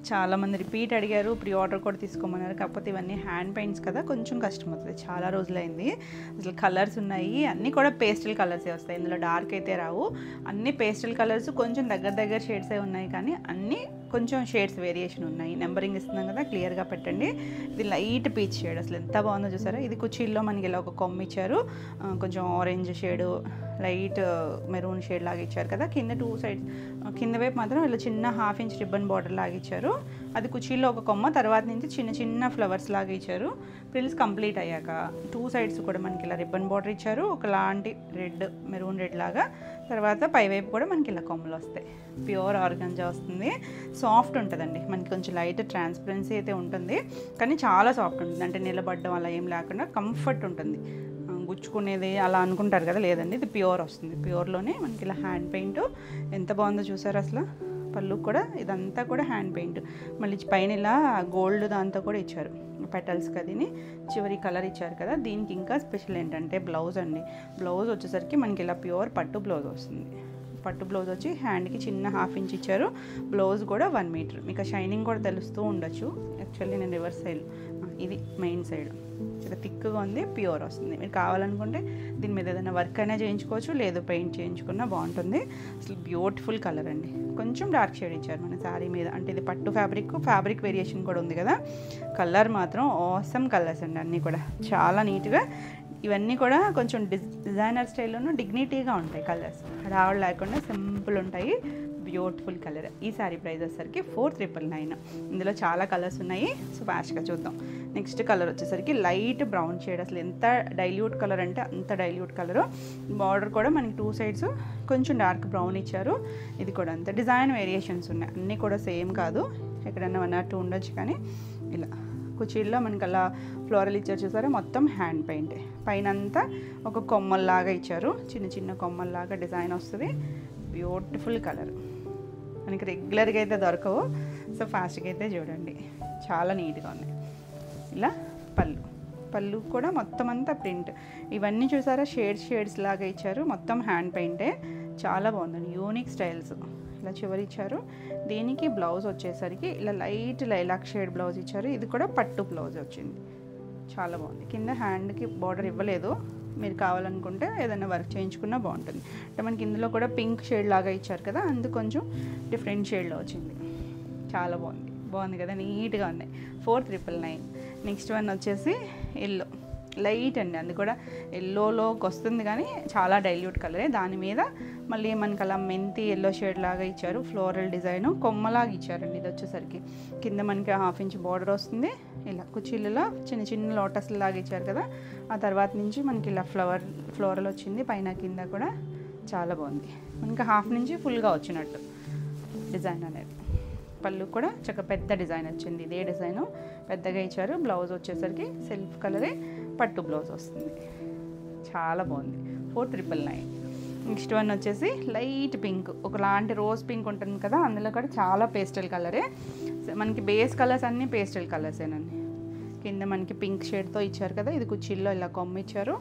చాలామంది రిపీట్ అడిగారు, ప్రీ ఆర్డర్ కూడా తీసుకోమన్నారు. కాకపోతే ఇవన్నీ హ్యాండ్ పెయింట్స్ కదా, కొంచెం కష్టం అవుతుంది. చాలా రోజులైంది. అసలు కలర్స్ ఉన్నాయి, అన్నీ కూడా పేస్టల్ కలర్సే వస్తాయి. ఇందులో డార్క్ అయితే రావు. అన్నీ పేస్టల్ కలర్స్, కొంచెం దగ్గర షేడ్సే ఉన్నాయి కానీ అన్నీ కొంచెం షేడ్స్ వేరియేషన్ ఉన్నాయి. నెంబరింగ్ ఇస్తున్నాం కదా, క్లియర్గా పెట్టండి. ఇది లైట్ పీచ్ షేడ్, అసలు ఎంత బాగుందో చూసారా. ఇది కుర్చీల్లో మనకి ఇలా ఒక కొమ్మ ఇచ్చారు, కొంచెం orange shade, light maroon shade లాగా ఇచ్చారు కదా. కింద 2 సైడ్స్, కింద వైపు మాత్రం ఇలా చిన్న 1/2 ఇంచ్ రిబ్బన్ బార్డర్ లాగా ఇచ్చారు. అది కుర్చీల్లో ఒక కొమ్మ, తర్వాత నుంచి చిన్న ఫ్లవర్స్ లాగా ఇచ్చారు. ప్రిల్స్ కంప్లీట్ అయ్యాక 2 సైడ్స్ కూడా మనకి ఇలా రిబ్బన్ బార్డర్ ఇచ్చారు, ఒకలాంటి మెరూన్ రెడ్ లాగా. తర్వాత పైవైపు కూడా మనకి ఇలా కొమ్మలు వస్తాయి. ప్యూర్ ఆర్గాంజా వస్తుంది. సాఫ్ట్ ఉంటుందండి, మనకి కొంచెం లైట్ ట్రాన్స్పరెన్సీ అయితే ఉంటుంది కానీ చాలా సాఫ్ట్ ఉంటుంది. అంటే నిలబడడం అలా ఏం లేకుండా కంఫర్ట్ ఉంటుంది. గుచ్చుకునేది అలా అనుకుంటారు కదా, లేదండి ఇది ప్యూర్ వస్తుంది. ప్యూర్లోనే మనకి ఇలా హ్యాండ్ పెయింట్ ఎంత బాగుందో చూసారు. అసలు పళ్ళు కూడా ఇదంతా కూడా హ్యాండ్ పెయింట్. మళ్ళీ పైన ఇలా గోల్డ్ దాంతో కూడా ఇచ్చారు పెటల్స్ కదిని, చివరి కలర్ ఇచ్చారు కదా. దీనికి ఇంకా స్పెషల్ ఏంటంటే బ్లౌజ్ అండి. బ్లౌజ్ వచ్చేసరికి మనకి ఇలా ప్యూర్ పట్టు బ్లౌజ్ వస్తుంది. పట్టు బ్లౌజ్ వచ్చి హ్యాండ్కి చిన్న 1/2 ఇంచ్ ఇచ్చారు. బ్లౌజ్ కూడా 1 మీటర్. మీకు షైనింగ్ కూడా తెలుస్తూ ఉండొచ్చు. యాక్చువల్లీ నేను రివర్స్ సైడ్, ఇది మెయిన్ సైడ్ చాలా థిక్గా ఉంది, ప్యూర్ వస్తుంది. మీరు కావాలనుకుంటే దీని మీద ఏదైనా వర్క్ అయినా చేయించుకోవచ్చు, లేదు పెయింట్ చేయించుకున్నా బాగుంటుంది. అసలు బ్యూటిఫుల్ కలర్ అండి. కొంచెం డార్క్ షేడ్ ఇచ్చారు మన శారీ మీద. అంటే ఇది పట్టు ఫ్యాబ్రిక్ వేరియేషన్ కూడా ఉంది కదా. కలర్ మాత్రం ఆసమ్ కలర్స్ అండి, అన్నీ కూడా చాలా నీట్గా. ఇవన్నీ కూడా కొంచెం డిజైనర్ స్టైల్లోనూ డిగ్నిటీగా ఉంటాయి కలర్స్. హడావుడు లేకుండా సింపుల్ ఉంటాయి. Beautiful colour. ఈ శారీ ప్రైస్ వచ్చేసరికి 4,999. ఇందులో చాలా కలర్స్ ఉన్నాయి. సో ఫాస్ట్గా చూద్దాం. నెక్స్ట్ కలర్ వచ్చేసరికి లైట్ బ్రౌన్ షేడ్. అసలు ఎంత డైల్యూట్ కలర్ అంటే అంత డైల్యూట్ కలరు. బార్డర్ కూడా మనకి 2 సైడ్స్ కొంచెం డార్క్ బ్రౌన్ ఇచ్చారు. ఇది కూడా అంతే. డిజైన్ వేరియేషన్స్ ఉన్నాయి, అన్నీ కూడా సేమ్ కాదు, ఎక్కడన్నా 1 or 2 ఉండొచ్చు. కానీ ఇలా కుచీల్లో మనకి అలా ఫ్లోరల్ ఇచ్చారు చూసారా, మొత్తం హ్యాండ్ పెయింట్. పైన అంతా ఒక కొమ్మల్లాగా ఇచ్చారు, చిన్న చిన్న కొమ్మల్లాగా డిజైన్ వస్తుంది. బ్యూటిఫుల్ కలర్, మనకి రెగ్యులర్గా అయితే దొరకవు. సో ఫాస్ట్గా అయితే చూడండి, చాలా నీట్గా ఉంది. ఇలా పళ్ళు కూడా మొత్తం అంతా ప్రింట్. ఇవన్నీ చూసారా షేడ్స్ లాగా ఇచ్చారు, మొత్తం హ్యాండ్ పెయింటే. చాలా బాగుందండి, యూనిక్ స్టైల్స్. ఇలా చివరి ఇచ్చారు. దీనికి బ్లౌజ్ వచ్చేసరికి ఇలా లైట్ లైలాక్ షేడ్ బ్లౌజ్ ఇచ్చారు. ఇది కూడా పట్టు బ్లౌజ్ వచ్చింది, చాలా బాగుంది. కింద హ్యాండ్కి బార్డర్ ఇవ్వలేదు, మీరు కావాలనుకుంటే ఏదైనా వర్క్ చేయించుకున్నా బాగుంటుంది. అంటే మనకి ఇందులో కూడా పింక్ షేడ్ లాగా ఇచ్చారు కదా, అందుకు కొంచెం డిఫరెంట్ షేడ్లో వచ్చింది. చాలా బాగుంది కదా, నీట్గా ఉంది. 4,999. నెక్స్ట్ వన్ వచ్చేసి ఎల్లో లైట్ అండి, అది కూడా ఎల్లోలోకి వస్తుంది కానీ చాలా డైల్యూట్ కలరే. దాని మీద మళ్ళీ మనకి అలా మెంతి ఎల్లో షేడ్ లాగా ఇచ్చారు. ఫ్లోరల్ డిజైన్ కొమ్మలాగా ఇచ్చారండి. ఇది వచ్చేసరికి కింద మనకి 1/2 ఇంచ్ బార్డర్ వస్తుంది. ఇలా కుచీలలో చిన్న చిన్న లోటస్ లాగా ఇచ్చారు కదా, ఆ తర్వాత నుంచి మనకి ఇలా ఫ్లోరల్ వచ్చింది పైన కింద కూడా. చాలా బాగుంది, మనకి 1/2 నుంచి ఫుల్గా వచ్చినట్టు డిజైన్ అనేది. పళ్ళు కూడా చక్కగా పెద్ద డిజైన్ వచ్చింది, ఇదే డిజైను పెద్దగా ఇచ్చారు. బ్లౌజ్ వచ్చేసరికి సెల్ఫ్ కలరే పట్టు బ్లౌజ్ వస్తుంది. చాలా బాగుంది. 4,999. నెక్స్ట్ వన్ వచ్చేసి లైట్ పింక్, ఒకలాంటి రోజ్ పింక్ ఉంటుంది కదా, అందులో కూడా చాలా పేస్టల్ కలరే. మనకి బేస్ కలర్స్ అన్నీ పేస్టల్ కలర్సేనండి. కింద మనకి పింక్ షేడ్తో ఇచ్చారు కదా, ఇది కుచ్చిల్లో ఇలా కొమ్మ ఇచ్చారు.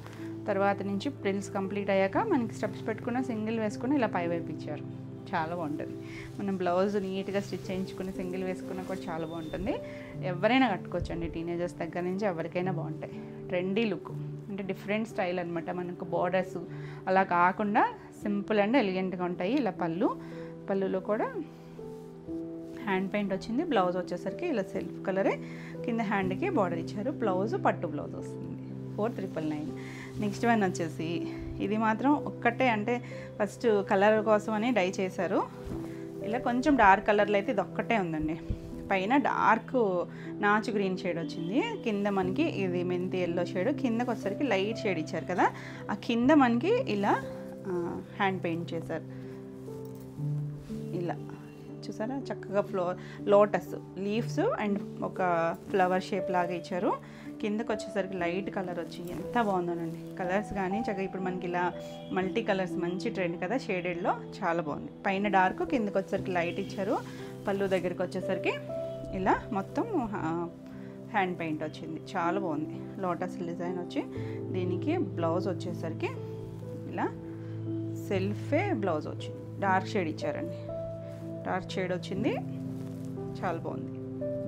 తర్వాత నుంచి ప్రిల్స్ కంప్లీట్ అయ్యాక మనకి స్టెప్స్ పెట్టుకున్న సింగిల్ వేసుకుని ఇలా పై వైపు ఇచ్చారు. చాలా బాగుంటుంది. మనం బ్లౌజ్ నీట్గా స్టిచ్ చేయించుకుని సింగిల్ వేసుకున్నా కూడా చాలా బాగుంటుంది. ఎవరైనా కట్టుకోవచ్చు అండి, టీనేజర్స్ దగ్గర నుంచి ఎవరికైనా బాగుంటాయి. ట్రెండీ లుక్ అంటే డిఫరెంట్ స్టైల్ అనమాట. మనకు బార్డర్స్ అలా కాకుండా సింపుల్ అండ్ ఎలిగెంట్గా ఉంటాయి. ఇలా పళ్ళులో కూడా హ్యాండ్ పెయింట్ వచ్చింది. బ్లౌజ్ వచ్చేసరికి ఇలా సెల్ఫ్ కలరే, కింద హ్యాండ్కి బార్డర్ ఇచ్చారు. బ్లౌజ్ పట్టు బ్లౌజ్ వస్తుంది. 4,999. నెక్స్ట్ వన్ వచ్చేసి ఇది మాత్రం ఒక్కటే, అంటే ఫస్ట్ కలర్ కోసం అని డై చేశారు. ఇలా కొంచెం డార్క్ కలర్లో అయితే ఇది ఒక్కటే ఉందండి. పైన డార్క్ నాచు గ్రీన్ షేడ్ వచ్చింది, కింద మనకి ఇది మెంతి ఎల్లో షేడ్, కిందకి వచ్చేసరికి లైట్ షేడ్ ఇచ్చారు కదా, ఆ కింద మనకి ఇలా హ్యాండ్ పెయింట్ చేశారు. ఇలా చూసారా, చక్కగా లోటస్ లీవ్స్ అండ్ ఒక ఫ్లవర్ షేప్ లాగా ఇచ్చారు. కిందకు వచ్చేసరికి లైట్ కలర్ వచ్చి ఎంత బాగుందోనండి. కలర్స్ కానీ చక్కగా ఇప్పుడు మనకి ఇలా మల్టీ కలర్స్ మంచి ట్రెండ్ కదా షేడెడ్లో, చాలా బాగుంది. పైన డార్క్, కిందకు వచ్చేసరికి లైట్ ఇచ్చారు. పళ్ళు దగ్గరికి వచ్చేసరికి ఇలా మొత్తం హ్యాండ్ పెయింట్ వచ్చింది, చాలా బాగుంది. లోటస్ డిజైన్ వచ్చి దీనికి బ్లౌజ్ వచ్చేసరికి ఇలా సెల్ఫే బ్లౌజ్ వచ్చింది, డార్క్ షేడ్ ఇచ్చారండి. డార్క్ షేడ్ వచ్చింది, చాలా బాగుంది,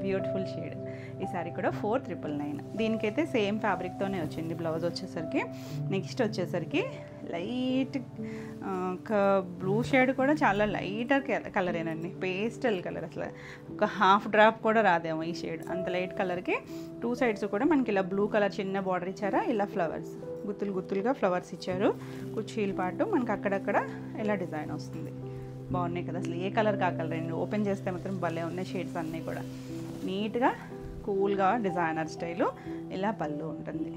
బ్యూటిఫుల్ షేడ్. ఈ సారీ కూడా 4,999. దీనికైతే సేమ్ ఫ్యాబ్రిక్తోనే వచ్చింది బ్లౌజ్ వచ్చేసరికి. నెక్స్ట్ వచ్చేసరికి లైట్ బ్లూ షేడ్ కూడా చాలా లైటర్ కలరేనండి, పేస్టల్ కలర్. అసలు ఒక హాఫ్ డ్రాప్ కూడా రాదేమో ఈ షేడ్, అంత లైట్ కలర్కి. 2 సైడ్స్ కూడా మనకి ఇలా బ్లూ కలర్ చిన్న బార్డర్ ఇచ్చారా, ఇలా ఫ్లవర్స్ గుత్తులుగా ఫ్లవర్స్ ఇచ్చారు. కుర్చీల పాటు మనకి అక్కడక్కడ ఇలా డిజైన్ వస్తుంది. బాగున్నాయి కదా, అసలు ఏ కలర్ కా కలర్ అండి. ఓపెన్ చేస్తే మాత్రం భలే ఉన్నాయి షేడ్స్ అన్నీ కూడా. నీట్గా కూల్గా డిజైనర్ స్టైలు. ఇలా పళ్ళు ఉంటుంది.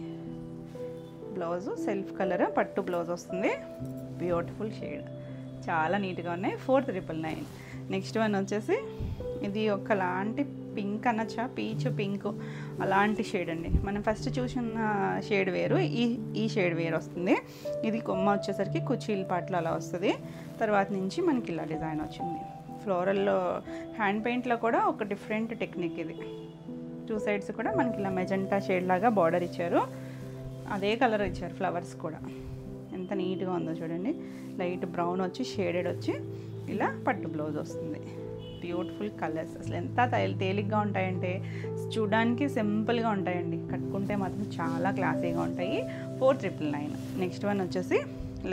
బ్లౌజు సెల్ఫ్ కలర్ పట్టు బ్లౌజ్ వస్తుంది. బ్యూటిఫుల్ షేడ్, చాలా నీట్గా ఉన్నాయి. 4,999. నెక్స్ట్ వన్ వచ్చేసి ఇది ఒకలాంటి పింక్ అనొచ్చా, పీచ్ పింక్ అలాంటి షేడ్ అండి. మనం ఫస్ట్ చూసిన షేడ్ వేరు, ఈ షేడ్ వేరు వస్తుంది. ఇది కొమ్మ వచ్చేసరికి కుచీల పాటలు అలా వస్తుంది. తర్వాత నుంచి మనకి ఇలా డిజైన్ వచ్చింది. ఫ్లోరల్లో హ్యాండ్ పెయింట్లో కూడా ఒక డిఫరెంట్ టెక్నిక్ ఇది. 2 సైడ్స్ కూడా మనకి ఇలా మెజెంటా షేడ్ లాగా బార్డర్ ఇచ్చారు, అదే కలర్ ఇచ్చారు. ఫ్లవర్స్ కూడా ఎంత నీట్గా ఉందో చూడండి. లైట్ బ్రౌన్ వచ్చి షేడెడ్ వచ్చి ఇలా పట్టు బ్లౌజ్ వస్తుంది. బ్యూటిఫుల్ కలర్స్, అసలు ఎంత తేలిగ్గా ఉంటాయంటే చూడడానికి సింపుల్గా ఉంటాయండి, కట్టుకుంటే మాత్రం చాలా క్లాసీగా ఉంటాయి. 4,999. నెక్స్ట్ వన్ వచ్చేసి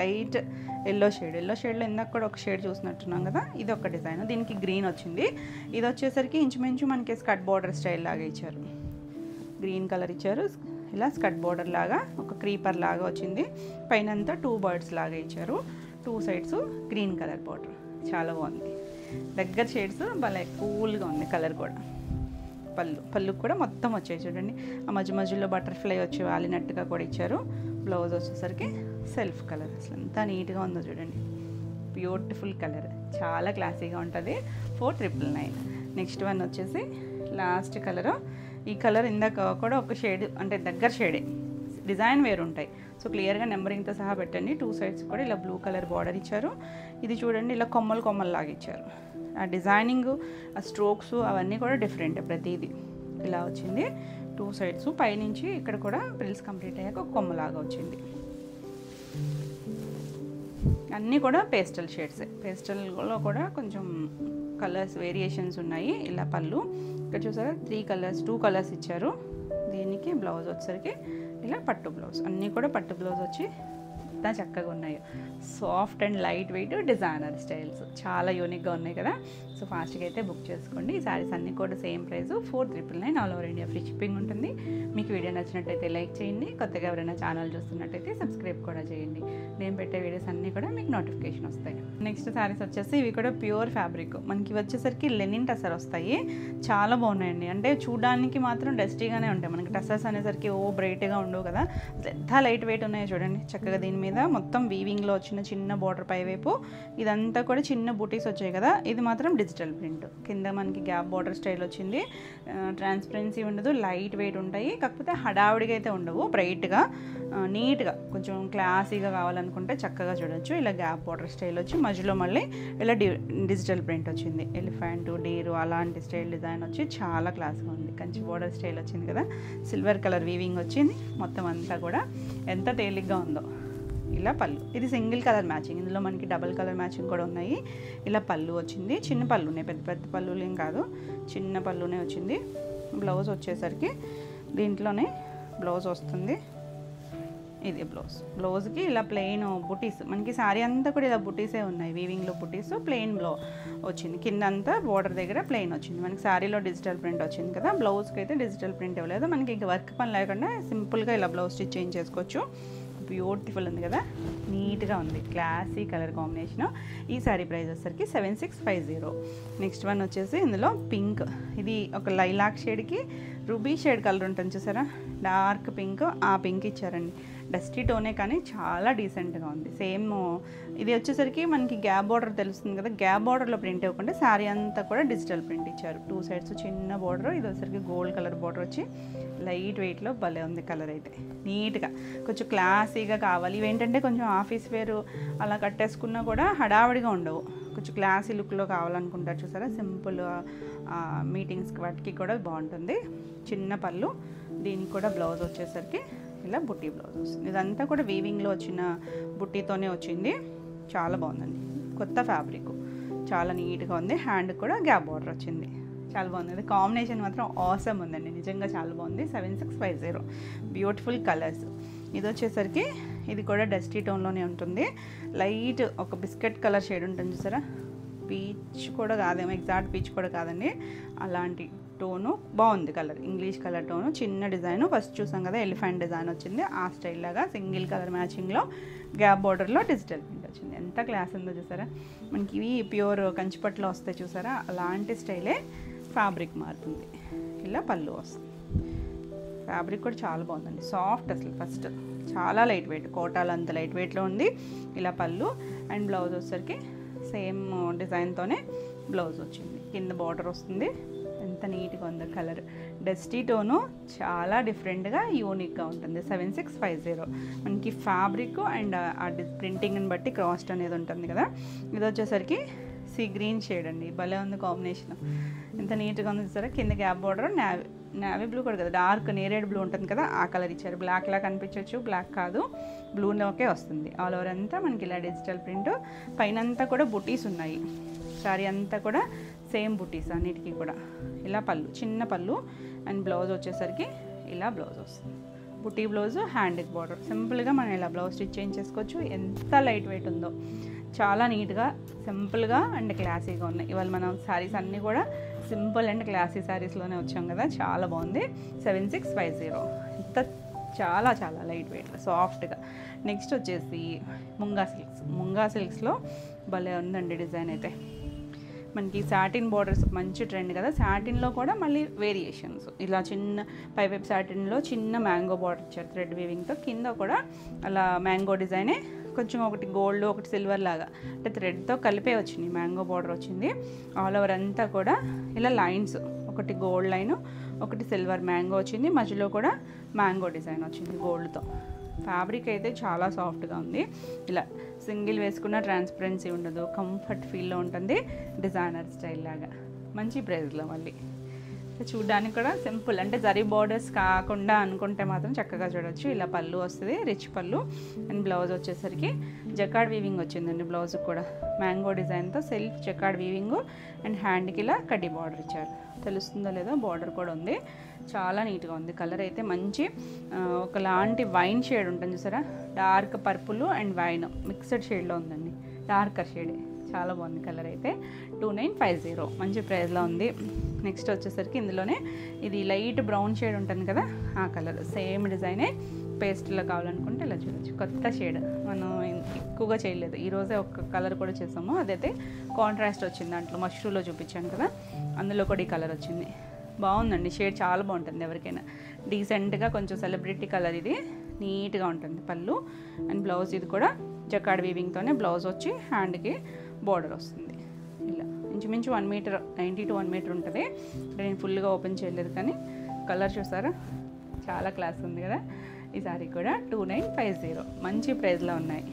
లైట్ ఎల్లో షేడ్లో ఇందాక కూడా ఒక షేడ్ చూసినట్టున్నాం కదా, ఇది ఒక డిజైన్. దీనికి గ్రీన్ వచ్చింది. ఇది వచ్చేసరికి ఇంచుమించు మనకి స్కర్ట్ బార్డర్ స్టైల్ లాగా ఇచ్చారు. గ్రీన్ కలర్ ఇచ్చారు, ఇలా స్కర్ట్ బార్డర్ లాగా ఒక క్రీపర్ లాగా వచ్చింది. పైనంతా 2 బర్డ్స్ లాగా ఇచ్చారు. 2 సైడ్స్ గ్రీన్ కలర్ బార్డర్, చాలా బాగుంది. దగ్గర షేడ్స్ భలే కూల్గా ఉంది కలర్ కూడా. పళ్ళు కూడా మొత్తం వచ్చాయి చూడండి, ఆ మధ్యలో బటర్ఫ్లై వచ్చి వాలినట్టుగా కూడా ఇచ్చారు. బ్లౌజ్ వచ్చేసరికి సెల్ఫ్ కలర్, అసలు ఎంత నీట్గా ఉందో చూడండి, బ్యూటిఫుల్ కలర్, చాలా క్లాసీగా ఉంటుంది. 4999. నెక్స్ట్ వన్ వచ్చేసి లాస్ట్ కలరు. ఈ కలర్ ఇందాక కూడా ఒక షేడ్ అంటే దగ్గర షేడే, డిజైన్ వేరు ఉంటాయి. సో క్లియర్గా నెంబరింగ్తో సహా పెట్టండి. 2 సైడ్స్ కూడా ఇలా బ్లూ కలర్ బార్డర్ ఇచ్చారు. ఇది చూడండి ఇలా కొమ్మలు లాగా ఇచ్చారు. ఆ డిజైనింగ్, ఆ స్ట్రోక్స్ అవన్నీ కూడా డిఫరెంట్, ప్రతిదీ ఇలా వచ్చింది. 2 సైడ్స్ పైనుంచి ఇక్కడ కూడా ప్రిల్స్ కంప్లీట్ అయ్యాక ఒక కొమ్మలాగా వచ్చింది. అన్నీ కూడా పేస్టల్ షేడ్సే, పేస్టల్లో కూడా కొంచెం కలర్స్ వేరియేషన్స్ ఉన్నాయి. ఇలా పళ్ళు ఇక్కడ చూసారా 2 కలర్స్ ఇచ్చారు. దీనికి బ్లౌజ్ వచ్చేసరికి ఇలా పట్టు బ్లౌజ్, అన్నీ కూడా పట్టు బ్లౌజ్ వచ్చి ఎంత చక్కగా ఉన్నాయి. Soft and light weight designer styles చాలా యూనిక్గా ఉన్నాయి కదా. సో ఫాస్ట్గా అయితే బుక్ చేసుకోండి. ఈ సారీస్ అన్నీ కూడా same price 4999, all over India free shipping ఉంటుంది. మీకు వీడియో నచ్చినట్టయితే లైక్ చేయండి, కొత్తగా ఎవరైనా ఛానల్ చూస్తున్నట్టయితే సబ్స్క్రైబ్ కూడా చేయండి. నేను పెట్టే వీడియోస్ అన్నీ కూడా మీకు నోటిఫికేషన్ వస్తాయి. నెక్స్ట్ సారీస్ వచ్చేసి ఇవి కూడా ప్యూర్ ఫ్యాబ్రిక్, మనకి వచ్చేసరికి లెనిన్ టసర్ వస్తాయి. చాలా బాగున్నాయండి, అంటే చూడడానికి మాత్రం డస్టీగానే ఉంటాయి. మనకి టసర్స్ అనేసరికి బ్రైట్గా ఉండవు కదా, ఎంత లైట్ వెయిట్ ఉన్నాయో చూడండి చక్కగా. దీని మీద మొత్తం వీవింగ్లో వచ్చిన చిన్న బోర్డర్ పైవైపు ఇదంతా కూడా చిన్న బూటీస్ వచ్చాయి కదా. ఇది మాత్రం డిజిటల్ ప్రింట్, కింద మనకి గ్యాప్ బోర్డర్ స్టైల్ వచ్చింది. ట్రాన్స్పరెన్సీ ఉండదు, లైట్ వెయిట్ ఉంటాయి. కాకపోతే హడావిడిగా అయితే ఉండవు, బ్రైట్గా నీట్గా కొంచెం క్లాసీగా కావాలనుకుంటే చక్కగా చూడొచ్చు. ఇలా గ్యాప్ బోర్డర్ స్టైల్ వచ్చి మధ్యలో మళ్ళీ ఇలా డిజిటల్ ప్రింట్ వచ్చింది. ఎలిఫెంట్, డీరు అలాంటి స్టైల్ డిజైన్ వచ్చి చాలా క్లాస్గా ఉంది. కంచి బోర్డర్ స్టైల్ వచ్చింది కదా, సిల్వర్ కలర్ వీవింగ్ వచ్చింది. మొత్తం అంతా కూడా ఎంత తేలిగ్గా ఉందో. ఇలా పళ్ళు, ఇది సింగిల్ కలర్ మ్యాచింగ్, ఇందులో మనకి డబుల్ కలర్ మ్యాచింగ్ కూడా ఉన్నాయి. ఇలా పళ్ళు వచ్చింది, చిన్న పళ్ళునే, పెద్ద పళ్ళులు ఏం కాదు, చిన్న పళ్ళునే వచ్చింది. బ్లౌజ్ వచ్చేసరికి దీంట్లోనే బ్లౌజ్ వస్తుంది. ఇది బ్లౌజ్కి ఇలా ప్లెయిన్ బుటీస్, మనకి శారీ అంతా కూడా ఇలా బుటీసే ఉన్నాయి, వీవింగ్లో బుటీస్, ప్లెయిన్లో వచ్చింది. కింద అంతా బోర్డర్ దగ్గర ప్లెయిన్ వచ్చింది. మనకి శారీలో డిజిటల్ ప్రింట్ వచ్చింది కదా, బ్లౌజ్కి అయితే డిజిటల్ ప్రింట్ ఇవ్వలేదు. మనకి ఇంకా వర్క్ పని లేకుండా సింపుల్గా ఇలా బ్లౌజ్ స్టిచ్ చేంజ్ చేసుకోవచ్చు. బ్యూటిఫుల్ ఉంది కదా, నీట్గా ఉంది, క్లాసీ కలర్ కాంబినేషన్. ఈ సారీ ప్రైస్ వచ్చేసరికి 7650. నెక్స్ట్ వన్ వచ్చేసి ఇందులో పింక్, ఇది ఒక లైలాక్ షేడ్కి రూబీ షేడ్ కలర్ ఉంటుంది చూసారా, డార్క్ పింక్, ఆ పింక్ ఇచ్చారండి. డస్టీ టోనే కానీ చాలా డీసెంట్గా ఉంది. సేమ్ ఇది వచ్చేసరికి మనకి గ్యాప్ బార్డర్ తెలుస్తుంది కదా, గ్యాప్ బార్డర్లో ప్రింట్ ఇవ్వకుండా శారీ అంతా కూడా డిజిటల్ ప్రింట్ ఇచ్చారు. 2 సైడ్స్ చిన్న బార్డర్, ఇది వచ్చేసరికి గోల్డ్ కలర్ బార్డర్ వచ్చి లైట్ వెయిట్లో భలే ఉంది కలర్ అయితే. నీట్గా కొంచెం క్లాసీగా కావాలి, ఇవేంటంటే కొంచెం ఆఫీస్ వేరు అలా కట్టేసుకున్నా కూడా హడావిడిగా ఉండవు, కొంచెం క్లాసీ లుక్లో కావాలనుకుంటారు చూసారా, సింపుల్ మీటింగ్స్కి వాటికి కూడా బాగుంటుంది. చిన్న పళ్ళు, దీనికి కూడా బ్లౌజ్ వచ్చేసరికి ఇలా బుట్టి బ్లౌజ్ వస్తుంది. ఇదంతా కూడా వీవింగ్లో వచ్చిన బుట్టీతోనే వచ్చింది. చాలా బాగుందండి, కొత్త ఫ్యాబ్రిక్, చాలా నీట్గా ఉంది. హ్యాండ్ కూడా గ్యాప్ బార్డర్ వచ్చింది, చాలా బాగుంది. అది కాంబినేషన్ మాత్రం ఆసమ్ ఉందండి, నిజంగా చాలా బాగుంది. 7650, బ్యూటిఫుల్ కలర్స్. ఇది వచ్చేసరికి ఇది కూడా డస్టీ టోన్లోనే ఉంటుంది. లైట్ ఒక బిస్కెట్ కలర్ షేడ్ ఉంటుంది చూసారా, పీచ్ కూడా కాదేమో, ఎగ్జాక్ట్ పీచ్ కూడా కాదండి, అలాంటి టోను బాగుంది కలర్, ఇంగ్లీష్ కలర్ టోను. చిన్న డిజైన్ ఫస్ట్ చూసాం కదా, ఎలిఫెంట్ డిజైన్ వచ్చింది, ఆ స్టైల్ లాగా సింగిల్ కలర్ మ్యాచింగ్లో గ్యాప్ బార్డర్లో డిజిటల్ ప్రింట్ వచ్చింది. ఎంత క్లాస్ ఉందో చూసారా, మనకి ఇవి ప్యూర్ కంచిపట్లో వస్తాయి చూసారా, అలాంటి స్టైలే ఫ్యాబ్రిక్ మారుతుంది. ఇలా పళ్ళు వస్తుంది. ఫ్యాబ్రిక్ కూడా చాలా బాగుందండి, సాఫ్ట్, అసలు ఫస్ట్ చాలా లైట్ వెయిట్, కోటాలు అంత లైట్ వెయిట్లో ఉంది. ఇలా పళ్ళు అండ్ బ్లౌజ్ వచ్చేసరికి సేమ్ డిజైన్తోనే బ్లౌజ్ వచ్చింది, కింద బార్డర్ వస్తుంది. ఎంత నీట్గా ఉంది కలర్, డస్టీ టోను, చాలా డిఫరెంట్గా యూనిక్గా ఉంటుంది. 7650. మనకి ఫ్యాబ్రిక్ అండ్ ఆ ప్రింటింగ్ని బట్టి కాస్ట్ అనేది ఉంటుంది కదా. ఇది వచ్చేసరికి సీ గ్రీన్ షేడ్ అండి, భలే ఉంది కాంబినేషన్, ఎంత నీట్గా ఉంది చూసారా. కింద గ్యాప్ బార్డర్ నావీ బ్లూ కూడా కదా, డార్క్ నేరేడ్ బ్లూ ఉంటుంది కదా, ఆ కలర్ ఇచ్చారు. బ్లాక్ లా కనిపించవచ్చు, బ్లాక్ కాదు, బ్లూలోకే వస్తుంది. ఆల్ ఓవర్ అంతా మనకి ఇలా డిజిటల్ ప్రింట్, పైన అంతా కూడా బుటీస్ ఉన్నాయి. సారీ అంతా కూడా సేమ్ బుటీస్ అన్నిటికీ కూడా. ఇలా పళ్ళు, చిన్న పళ్ళు అండ్ బ్లౌజ్ వచ్చేసరికి ఇలా బ్లౌజ్ వస్తుంది, బుటీ బ్లౌజ్, హ్యాండ్కి బార్డర్. సింపుల్గా మనం ఇలా బ్లౌజ్ స్టిచ్ చేంజ్ చేసుకోవచ్చు. ఎంత లైట్ వెయిట్ ఉందో, చాలా నీట్గా, సింపుల్గా అండ్ క్లాసీగా ఉన్నాయి. ఇవాళ మనం శారీస్ అన్నీ కూడా సింపుల్ అండ్ క్లాసీ శారీస్లోనే వచ్చాం కదా, చాలా బాగుంది. 7650. ఎంత చాలా చాలా లైట్ వెయిట్, సాఫ్ట్గా. నెక్స్ట్ వచ్చేసి ముంగా సిల్క్స్లో భలే ఉందండి డిజైన్ అయితే. మనకి సాటిన్ బార్డర్స్ మంచి ట్రెండ్ కదా, సాటిన్లో కూడా మళ్ళీ వేరియేషన్స్ ఇలా చిన్న పైవైపు సాటిన్లో చిన్న మ్యాంగో బార్డర్ ఇచ్చారు థ్రెడ్ వీవింగ్తో, కింద కూడా అలా మ్యాంగో డిజైనే కొంచెం ఒకటి గోల్డ్ ఒకటి సిల్వర్ లాగా అంటే థ్రెడ్తో కలిపే వచ్చింది మ్యాంగో బార్డర్ వచ్చింది. ఆల్ ఓవర్ అంతా కూడా ఇలా లైన్స్, ఒకటి గోల్డ్ లైన్ ఒకటి సిల్వర్ మ్యాంగో వచ్చింది, మధ్యలో కూడా మ్యాంగో డిజైన్ వచ్చింది గోల్డ్తో. ఫ్యాబ్రిక్ అయితే చాలా సాఫ్ట్గా ఉంది, ఇలా సింగిల్ వేసుకున్న ట్రాన్స్పరెన్సీ ఉండదు, కంఫర్ట్ ఫీల్లో ఉంటుంది, డిజైనర్ స్టైల్ లాగా మంచి ప్రైస్లో. మళ్ళీ చూడడానికి కూడా సింపుల్ అంటే జరీ బార్డర్స్ కాకుండా అనుకుంటే మాత్రం చక్కగా చూడొచ్చు. ఇలా పళ్ళు వస్తుంది, రిచ్ పళ్ళు, అండ్ బ్లౌజ్ వచ్చేసరికి జకార్డ్ వీవింగ్ వచ్చిందండి. బ్లౌజ్ కూడా మ్యాంగో డిజైన్తో సెల్ఫ్ జకార్డ్ వీవింగ్, అండ్ హ్యాండ్కి ఇలా కడ్డీ బార్డర్ ఇచ్చారు. తెలుస్తుందో లేదో బార్డర్ కూడా ఉంది, చాలా నీట్గా ఉంది. కలర్ అయితే మంచి ఒకలాంటి వైన్ షేడ్ ఉంటుంది చూసారా, dark purple and wine mixed షేడ్లో ఉందండి, డార్కర్ షేడే. చాలా బాగుంది కలర్ అయితే. 2950 మంచి ప్రైస్లో ఉంది. నెక్స్ట్ వచ్చేసరికి ఇందులోనే ఇది లైట్ బ్రౌన్ షేడ్ ఉంటుంది కదా, ఆ కలర్ సేమ్ డిజైనే పేస్ట్లో కావాలనుకుంటే ఇలా చూడొచ్చు. కొత్త షేడ్ మనం ఎక్కువగా చేయలేదు, ఈరోజే ఒక కలర్ కూడా చేసాము, అదైతే కాంట్రాస్ట్ వచ్చింది. దాంట్లో మష్రూలో చూపించాను కదా, అందులో కూడా ఈ కలర్ వచ్చింది. బాగుందండి షేడ్, చాలా బాగుంటుంది ఎవరికైనా డీసెంట్గా. కొంచెం సెలబ్రిటీ కలర్ ఇది, నీట్గా ఉంటుంది పళ్ళు అండ్ బ్లౌజ్. ఇది కూడా జకార్డ్ వీవింగ్తోనే బ్లౌజ్ వచ్చి హ్యాండ్కి బార్డర్ వస్తుంది. ఇలా ఇంచుమించు 1 మీటర్ 90 to 1 మీటర్ ఉంటుంది. నేను ఫుల్గా ఓపెన్ చేయలేదు కానీ కలర్ చూసారా, చాలా క్లాస్ ఉంది కదా. ఈ సారీ కూడా 2950 మంచి ప్రైస్లో ఉన్నాయి.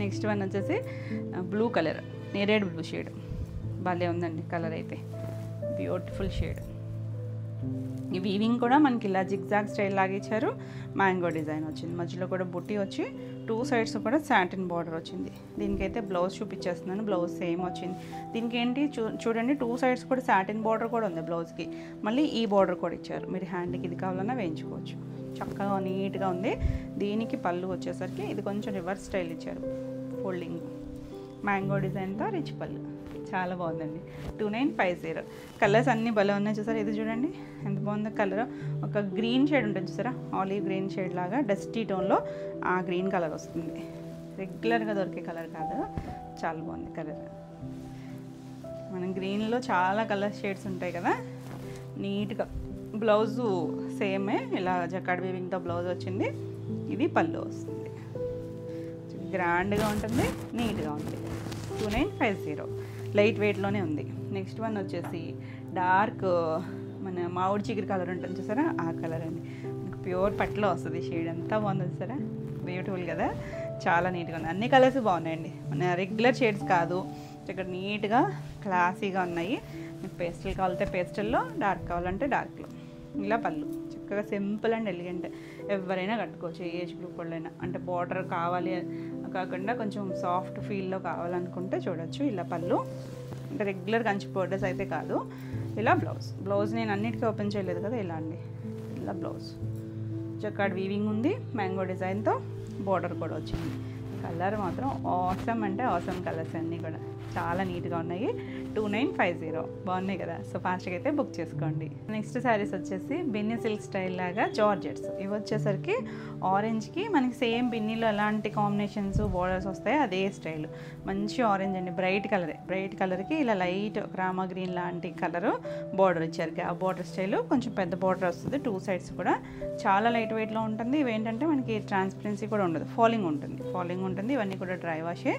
నెక్స్ట్ వన్ వచ్చేసి బ్లూ కలర్, నేరేడ్ బ్లూ షేడ్, భలే ఉందండి కలర్ అయితే, బ్యూటిఫుల్ షేడ్. ఈ వీవింగ్ కూడా మనకి ఇలా జిగ్జాగ్ స్టైల్ లాగా ఇచ్చారు, మ్యాంగో డిజైన్ వచ్చింది, మధ్యలో కూడా బుట్టి వచ్చి 2 సైడ్స్ కూడా సాటిన్ బార్డర్ వచ్చింది. దీనికైతే బ్లౌజ్ చూపించేస్తున్నాను, బ్లౌజ్ సేమ్ వచ్చింది. దీనికి ఏంటి చూడండి, 2 సైడ్స్ కూడా సాటిన్ బార్డర్ కూడా ఉంది బ్లౌజ్కి, మళ్ళీ ఈ బార్డర్ కూడా ఇచ్చారు. మీరు హ్యాండ్కి ఇది కావాలన్నా వేయించుకోవచ్చు, చక్కగా నీట్గా ఉంది. దీనికి పళ్ళు వచ్చేసరికి ఇది కొంచెం రివర్స్ స్టైల్ ఇచ్చారు, ఫోల్డింగ్ మ్యాంగో డిజైన్తో రిచ్ పళ్ళు, చాలా బాగుందండి. 2950 కలర్స్ అన్నీ భలే ఉన్నాయి చూసారా. ఇది చూడండి ఎంత బాగుందో కలర్, ఒక గ్రీన్ షేడ్ ఉంటుంది చూసారా, ఆలివ్ గ్రీన్ షేడ్ లాగా డస్టీ టోన్లో ఆ గ్రీన్ కలర్ వస్తుంది. రెగ్యులర్గా దొరికే కలర్ కాదు, చాలా బాగుంది కలర్. మనం గ్రీన్లో చాలా కలర్ షేడ్స్ ఉంటాయి కదా, నీట్గా. బ్లౌజు సేమే ఇలా జకార్డ్ వీవింగ్తో బ్లౌజ్ వచ్చింది. ఇది పళ్ళు వస్తుంది, గ్రాండ్గా ఉంటుంది, నీట్గా ఉంది. 2950 లైట్ వెయిట్లోనే ఉంది. నెక్స్ట్ వన్ వచ్చేసి డార్క్ మన మామిడి చిగురు కలర్ ఉంటుంది చూసారా, ఆ కలర్ అండి. మనకు ప్యూర్ పట్టులో వస్తుంది షేడ్, ఎంత బాగుంది చూసారా, బ్యూటిఫుల్ కదా, చాలా నీట్గా ఉంది. అన్ని కలర్స్ బాగున్నాయండి, మన రెగ్యులర్ షేడ్స్ కాదు, ఇక్కడ నీట్గా క్లాసీగా ఉన్నాయి. మీకు పేస్టల్ కావాలంటే పేస్టల్లో, డార్క్ కావాలంటే డార్క్లో. ఇలా పళ్ళు చక్కగా సింపుల్ అండ్ ఎలిగెంట్, ఎవరైనా కట్టుకోవచ్చు, ఏ ఏజ్ గ్రూప్ వాళ్ళైనా. అంటే బార్డర్ కావాలి కాకుండా కొంచెం సాఫ్ట్ ఫీల్లో కావాలనుకుంటే చూడొచ్చు. ఇలా పళ్ళు అంటే రెగ్యులర్ కంచి బార్డర్స్ అయితే కాదు. ఇలా బ్లౌజ్ నేను అన్నిటికీ ఓపెన్ చేయలేదు కదా, ఇలా అండి. ఇలా బ్లౌజ్ జకార్డ్ వీవింగ్ ఉంది, మ్యాంగో డిజైన్తో బార్డర్ కూడా వచ్చింది. కలర్ మాత్రం ఆసమ్ అంటే ఆసమ్ కలర్స్ అన్నీ కూడా చాలా నీట్గా ఉన్నాయి. 2950 బాగున్నాయి కదా. సో ఫాస్ట్గా అయితే బుక్ చేసుకోండి. నెక్స్ట్ శారీస్ వచ్చేసి బిన్నీ సిల్క్ స్టైల్ లాగా జార్జెట్స్. ఇవి వచ్చేసరికి ఆరెంజ్కి మనకి సేమ్ బిన్నీలో ఎలాంటి కాంబినేషన్స్ బార్డర్స్ వస్తాయి అదే స్టైల్. మంచి ఆరెంజ్ అండి, బ్రైట్ కలరే. బ్రైట్ కలర్కి ఇలా లైట్ రామా గ్రీన్ లాంటి కలరు బార్డర్ ఇచ్చారు. ఆ బార్డర్ స్టైల్ కొంచెం పెద్ద బార్డర్ వస్తుంది, 2 సైడ్స్ కూడా చాలా లైట్ వెయిట్లో ఉంటుంది. ఇవి ఏంటంటే మనకి ట్రాన్స్పరెన్సీ కూడా ఉండదు, ఫాలింగ్ ఉంటుంది. ఇవన్నీ కూడా డ్రై వాషే.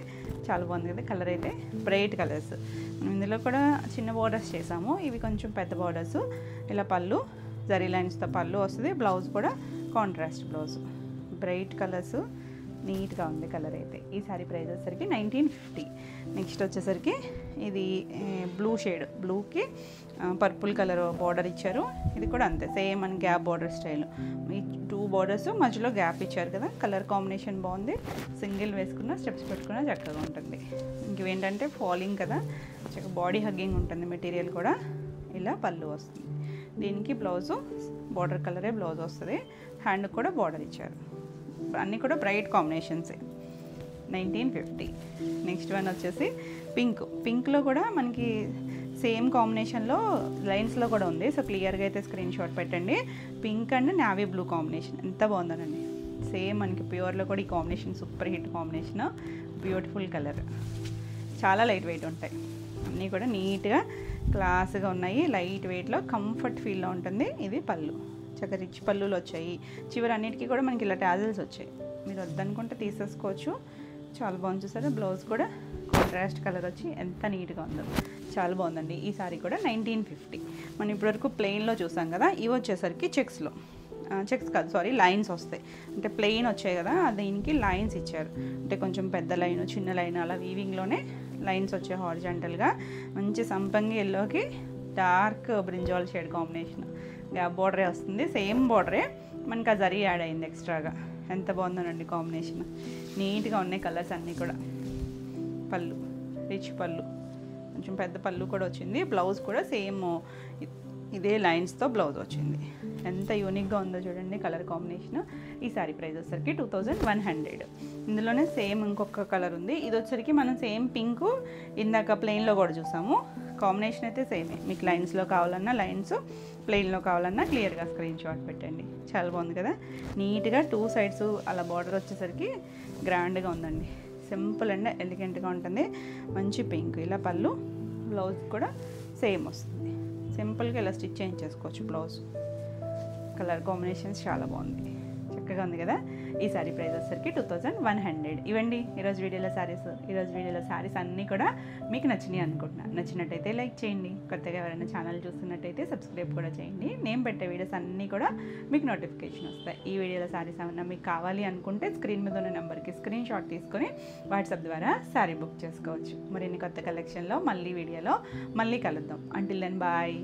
చాలా బాగుంది కదా కలర్ అయితే, బ్రైట్ కలర్స్. ఇందులో కూడా చిన్న బార్డర్స్ చేసాము, ఇవి కొంచెం పెద్ద బార్డర్స్. ఇలా పళ్ళు జరీ లైన్స్తో పళ్ళు వస్తుంది, బ్లౌజ్ కూడా కాంట్రాస్ట్ బ్లౌజ్. బ్రైట్ కలర్స్, నీట్గా ఉంది కలర్ అయితే. ఈ సారీ ప్రైస్ వచ్చేసరికి 1950. నెక్స్ట్ వచ్చేసరికి ఇది బ్లూ షేడ్, బ్లూకి పర్పుల్ కలర్ బార్డర్ ఇచ్చారు. ఇది కూడా అంతే సేమ్ అని గ్యాప్ బార్డర్ స్టైల్. ఈ 2 బార్డర్స్ మధ్యలో గ్యాప్ ఇచ్చారు కదా, కలర్ కాంబినేషన్ బాగుంది. సింగిల్ వేసుకున్న స్టెప్స్ పెట్టుకున్న చక్కగా ఉంటుంది. ఇంకేంటంటే ఫాలింగ్ కదా, చక్కగా బాడీ హగ్గింగ్ ఉంటుంది మెటీరియల్ కూడా. ఇలా పళ్ళు వస్తుంది, దీనికి బ్లౌజు బార్డర్ కలరే బ్లౌజ్ వస్తుంది. హ్యాండ్కి కూడా బార్డర్ ఇచ్చారు. అన్నీ కూడా బ్రైట్ కాంబినేషన్సే. 1950. నెక్స్ట్ వన్ వచ్చేసి పింక్లో కూడా మనకి సేమ్ కాంబినేషన్లో లైన్స్లో కూడా ఉంది. సో క్లియర్గా అయితే స్క్రీన్ షాట్ పెట్టండి. Pink and navy blue combination ఎంత బాగుందనండి. సేమ్ మనకి ప్యూర్లో కూడా ఈ combination super hit combination, beautiful colour, చాలా లైట్ వెయిట్ ఉంటాయి. అన్నీ కూడా నీట్గా క్లాస్గా ఉన్నాయి. లైట్ వెయిట్లో కంఫర్ట్ ఫీల్లో ఉంటుంది. ఇది పళ్ళు, చక్కగా రిచ్ పళ్ళులు వచ్చాయి. చివరి అన్నిటికీ కూడా మనకి ఇలా టాజిల్స్ వచ్చాయి. మీరు వద్దనుకుంటే తీసేసుకోవచ్చు. చాలా బాగుంది చూసారా. బ్లౌజ్ కూడా కాంట్రాస్ట్ కలర్ వచ్చి ఎంత నీట్గా ఉందో, చాలా బాగుందండి. ఈ సారీ కూడా 1950. మనం ఇప్పటివరకు ప్లెయిన్లో చూసాం కదా, ఇవి వచ్చేసరికి చెక్స్లో, చెక్స్ కాదు సారీ, లైన్స్ వస్తాయి. అంటే ప్లెయిన్ వచ్చాయి కదా, దీనికి లైన్స్ ఇచ్చారు. అంటే కొంచెం పెద్ద లైన్, చిన్న లైన్, అలా వీవింగ్లోనే లైన్స్ వచ్చాయి హారిజాంటల్గా. మంచి సంపంగి ఎల్లోకి dark brinjal shade combination, gap బార్డరే వస్తుంది. సేమ్ బార్డరే మనకి ఆ జరీ యాడ్ అయింది ఎక్స్ట్రాగా. ఎంత బాగుందోనండి కాంబినేషన్. నీట్గా ఉన్నాయి కలర్స్ అన్నీ కూడా. పళ్ళు రిచ్ పళ్ళు, కొంచెం పెద్ద పళ్ళు కూడా వచ్చింది. బ్లౌజ్ కూడా సేమ్ ఇదే లైన్స్తో బ్లౌజ్ వచ్చింది. ఎంత యూనిక్గా ఉందో చూడండి కలర్ కాంబినేషన్. ఈ సారీ ప్రైస్ వచ్చేసరికి 2100. ఇందులోనే సేమ్ ఇంకొక కలర్ ఉంది. ఇది వచ్చేసరికి మనం సేమ్ పింక్ ఇందాక ప్లెయిన్లో కూడా చూసాము. కాంబినేషన్ అయితే సేమే. మీకు లైన్స్లో కావాలన్నా లైన్స్, ప్లెయిన్లో కావాలన్నా క్లియర్గా స్క్రీన్ షాట్ పెట్టండి. చాలా బాగుంది కదా. నీట్గా 2 సైడ్స్ అలా బార్డర్ వచ్చేసరికి గ్రాండ్గా ఉందండి. సింపుల్ అండ్ ఎలిగెంట్గా ఉంటుంది. మంచి పింక్, ఇలా పళ్ళు, బ్లౌజ్ కూడా సేమ్ వస్తుంది. సింపుల్గా ఇలా స్టిచ్ చేయించేసుకోవచ్చు బ్లౌజ్. కలర్ కాంబినేషన్స్ చాలా బాగుంది, చక్కగా ఉంది కదా. ఈ సారీ ప్రైస్ వచ్చేసరికి 2100. ఇవ్వండి ఈరోజు వీడియోలో సారీస్. ఈరోజు వీడియోలో సారీస్ అన్నీ కూడా మీకు నచ్చినాయి అనుకుంటున్నాను. నచ్చినట్టయితే లైక్ చేయండి. కొత్తగా ఎవరైనా ఛానల్ చూస్తున్నట్టయితే సబ్స్క్రైబ్ కూడా చేయండి. నేను పెట్టే వీడియోస్ అన్నీ కూడా మీకు నోటిఫికేషన్ వస్తాయి. ఈ వీడియోలో సారీస్ ఏమన్నా మీకు కావాలి అనుకుంటే స్క్రీన్ మీద ఉన్న నెంబర్కి స్క్రీన్ షాట్ తీసుకొని వాట్సాప్ ద్వారా సారీ బుక్ చేసుకోవచ్చు. మరిన్ని కొత్త కలెక్షన్లో మళ్ళీ వీడియోలో మళ్ళీ కలుద్దాం. Until then bye.